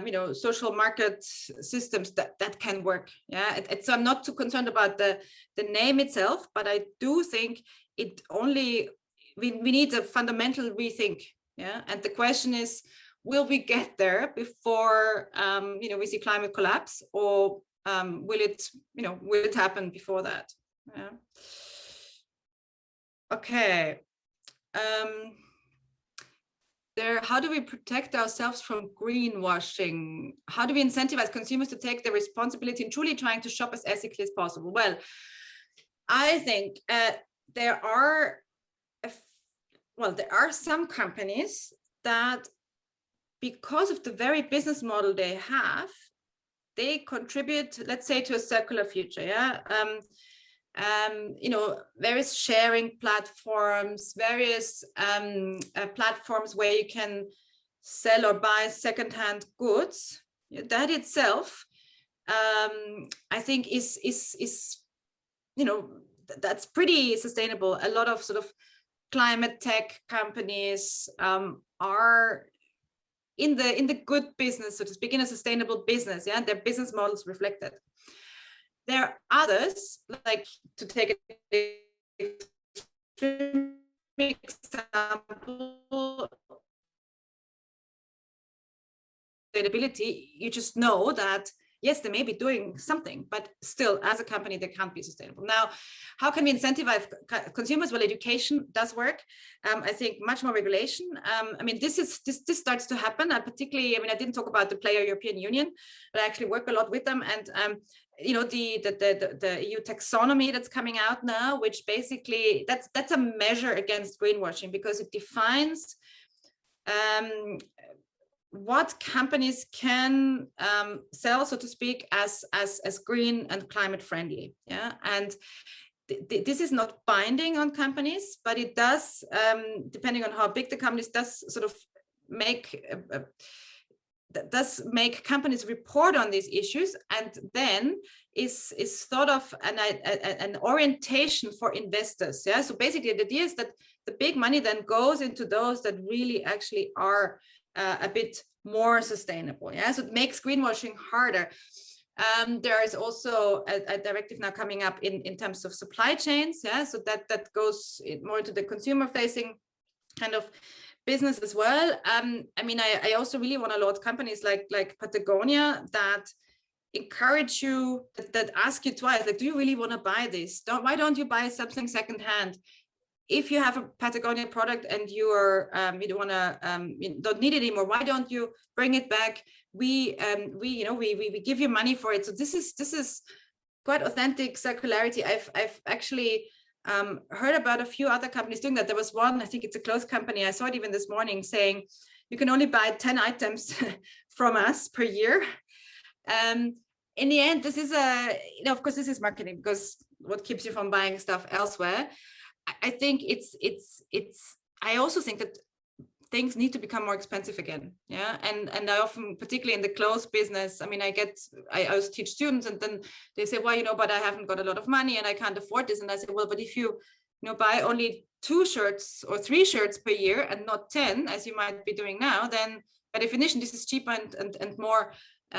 you know, social market systems, that can work. Yeah, so I'm not too concerned about the name itself, but I do think we need a fundamental rethink. Yeah, and the question is, will we get there before you know, we see climate collapse, or will it happen before that? Yeah. Okay. How do we protect ourselves from greenwashing? How do we incentivize consumers to take the responsibility in truly trying to shop as ethically as possible? Well, I think there are some companies that, because of the very business model they have, they contribute, let's say, to a circular future. Yeah. You know, various sharing platforms, various platforms where you can sell or buy secondhand goods. That itself, I think, is you know, that's pretty sustainable. A lot of sort of climate tech companies are in the good business, so to speak, in a sustainable business. Yeah, their business models reflect that. There are others, like, to take an example, sustainability, you just know that, yes, they may be doing something, but still, as a company, they can't be sustainable. Now, how can we incentivize consumers? Well, education does work. I think much more regulation. I mean, this starts to happen. Particularly, I mean, I didn't talk about the player European Union, but I actually work a lot with them. And you know, the EU taxonomy that's coming out now, which basically that's a measure against greenwashing, because it defines what companies can sell, so to speak, as green and climate friendly. Yeah, and this is not binding on companies, but it does, depending on how big the companies, does sort of make companies report on these issues, and then is thought of an orientation for investors. Yeah, so basically the idea is that the big money then goes into those that really actually are a bit more sustainable. Yeah, so it makes greenwashing harder. There is also a directive now coming up in terms of supply chains. Yeah, so that goes more into the consumer facing kind of business as well. I mean, I also really want to laud companies like Patagonia that encourage you, that ask you twice, like, do you really want to buy this? Why don't you buy something secondhand? If you have a Patagonia product and you are you don't want to, you don't need it anymore, why don't you bring it back? We give you money for it. So this is quite authentic circularity. I've actually heard about a few other companies doing that. There was one, I think it's a clothes company, I saw it even this morning, saying you can only buy 10 items from us per year. In the end, this is of course, this is marketing, because what keeps you from buying stuff elsewhere? I think I also think that things need to become more expensive again. Yeah, and I often, particularly in the clothes business, I mean, I also teach students, and then they say, well, but I haven't got a lot of money and I can't afford this. And I say, well, but if you buy only 2 shirts or 3 shirts per year and not 10, as you might be doing now, then by definition this is cheaper and more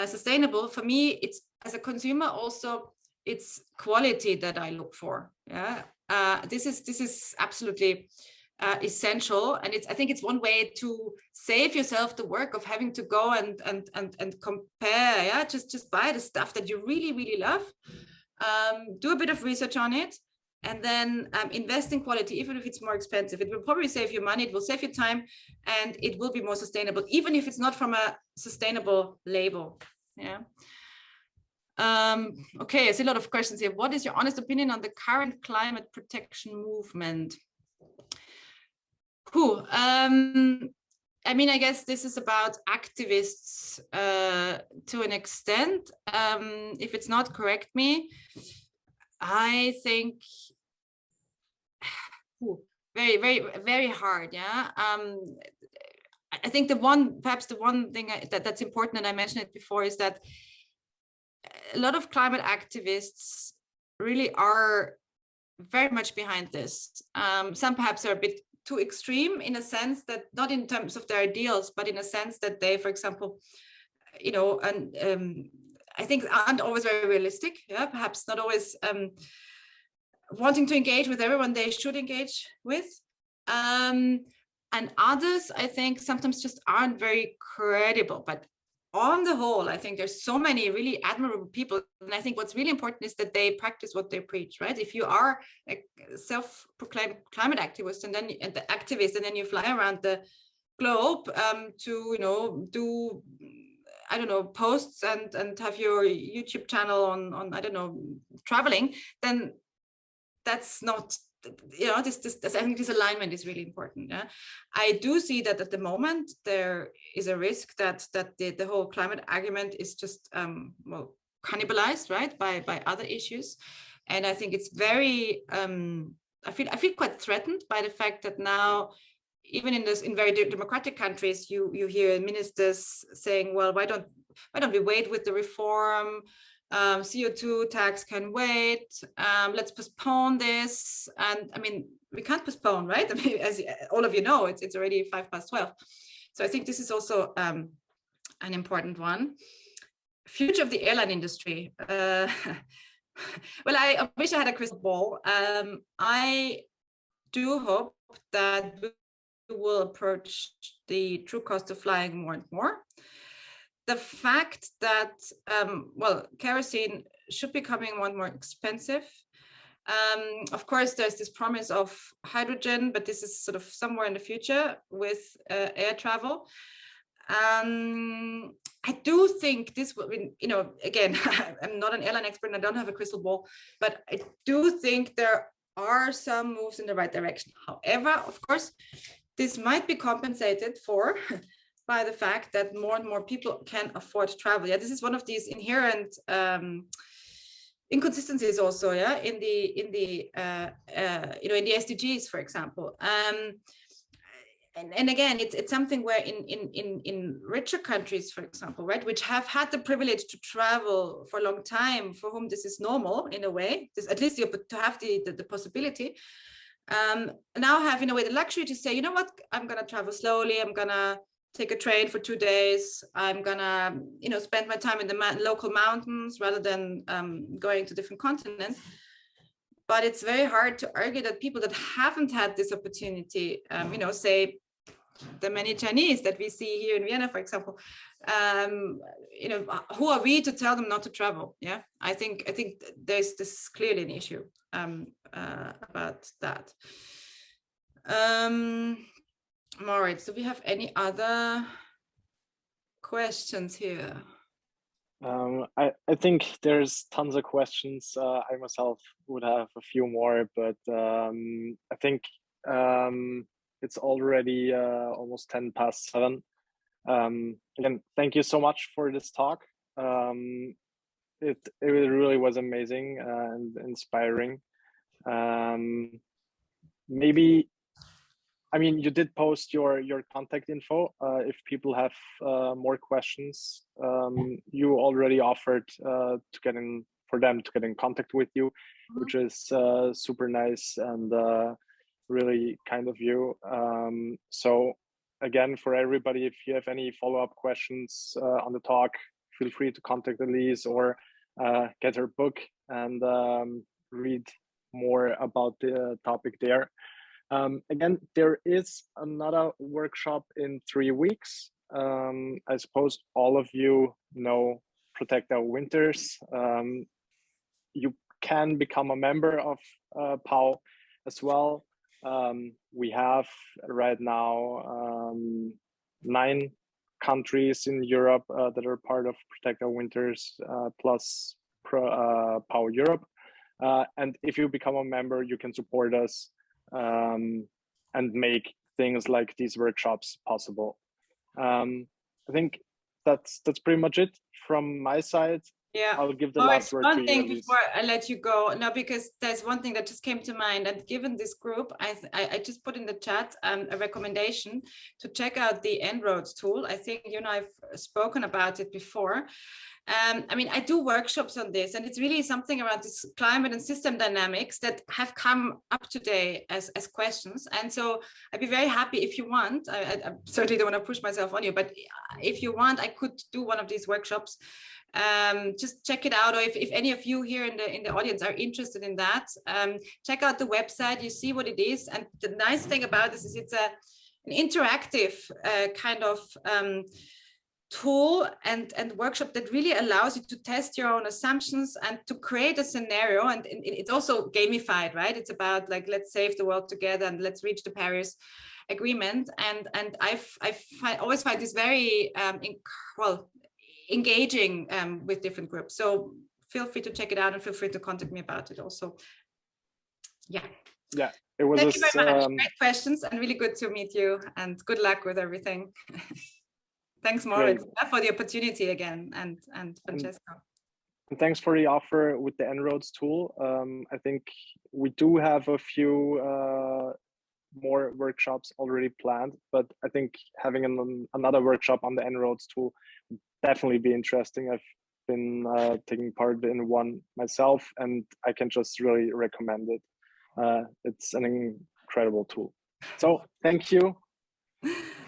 sustainable. For me, it's, as a consumer also, it's quality that I look for. Yeah, this is absolutely essential, and I think it's one way to save yourself the work of having to go and compare. Yeah, just buy the stuff that you really love, do a bit of research on it, and then invest in quality. Even if it's more expensive, it will probably save you money, it will save you time, and it will be more sustainable, even if it's not from a sustainable label. Yeah. Okay, I see a lot of questions here. What is your honest opinion on the current climate protection movement? I mean, I guess this is about activists to an extent. If it's not, correct me. I think very hard. Yeah. I think perhaps the one thing that's important, and I mentioned it before, is that a lot of climate activists really are very much behind this. Some perhaps are a bit too extreme, in a sense that, not in terms of their ideals, but in a sense that they, for example, I think aren't always very realistic. Yeah, perhaps not always wanting to engage with everyone they should engage with. And others, I think, sometimes just aren't very credible. But on the whole, I think there's so many really admirable people. And I think what's really important is that they practice what they preach, right? If you are a self-proclaimed climate activist and the activist, and then you fly around the globe to, do, I don't know, posts and have your YouTube channel on I don't know, traveling, then that's not, I think this alignment is really important. Yeah, I do see that at the moment there is a risk that the whole climate argument is just cannibalized, right, by other issues, and I think it's very I feel quite threatened by the fact that now, even in very democratic countries, you hear ministers saying, well, why don't we wait with the reform? CO2 tax can wait. Let's postpone this. And I mean, we can't postpone, right? I mean, as all of you know, it's already 12:05. So I think this is also an important one. Future of the airline industry. Well, I wish I had a crystal ball. I do hope that we will approach the true cost of flying more and more. The fact that, kerosene should be becoming more and more expensive. Of course, there's this promise of hydrogen, but this is sort of somewhere in the future with air travel. I do think this will, again, I'm not an airline expert and I don't have a crystal ball, but I do think there are some moves in the right direction. However, of course, this might be compensated for by the fact that more and more people can afford travel. Yeah, this is one of these inherent inconsistencies also. Yeah, in the SDGs, for example. And again, it's something where in richer countries, for example, right, which have had the privilege to travel for a long time, for whom this is normal in a way, at least to have the possibility. Now have, in a way, the luxury to say, you know what, I'm gonna travel slowly. I'm gonna take a train for 2 days. I'm gonna, spend my time in the local mountains rather than going to different continents. But it's very hard to argue that people that haven't had this opportunity, say the many Chinese that we see here in Vienna, for example, who are we to tell them not to travel? Yeah, I think this is clearly an issue about that. Moritz, do we have any other questions here? I think there's tons of questions. I myself would have a few more, but I think it's already almost 7:10. Again, thank you so much for this talk. It really was amazing and inspiring. Maybe I mean, you did post your contact info. If people have more questions, you already offered for them to get in contact with you, which is super nice and really kind of you. So again, for everybody, if you have any follow-up questions on the talk, feel free to contact Alice or get her book and read more about the topic there. Again, there is another workshop in 3 weeks. I suppose all of you know Protect Our Winters. You can become a member of POW as well. We have right now 9 countries in Europe that are part of Protect Our Winters, plus POW Europe. And if you become a member, you can support us and make things like these workshops possible. I think that's pretty much it from my side. Yeah, I'll give the last word to you. One thing before I let you go, no, because there's one thing that just came to mind, and given this group, I just put in the chat a recommendation to check out the En-ROADS tool. I think you and I've spoken about it before. I mean, I do workshops on this, and it's really something around this climate and system dynamics that have come up today as questions. And so I'd be very happy if you want. I certainly don't want to push myself on you, but if you want, I could do one of these workshops. Just check it out, or if any of you here in the audience are interested in that, check out the website. You see what it is, and the nice thing about this is it's an interactive kind of tool and workshop that really allows you to test your own assumptions and to create a scenario. And it's also gamified, right? It's about like, let's save the world together and let's reach the Paris Agreement. And I always find this very engaging with different groups. So feel free to check it out and feel free to contact me about it also. Yeah. Yeah, it was. Thank you very much. Great questions and really good to meet you, and good luck with everything. Thanks, Moritz, for the opportunity again, and Francesco. And thanks for the offer with the En-ROADS tool. I think we do have a few more workshops already planned, but I think having another workshop on the En-ROADS tool would definitely be interesting. I've been taking part in one myself, and I can just really recommend it. It's an incredible tool. So thank you.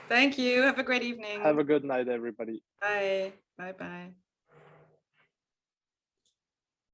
Thank you. Have a great evening. Have a good night, everybody. Bye. Bye-bye.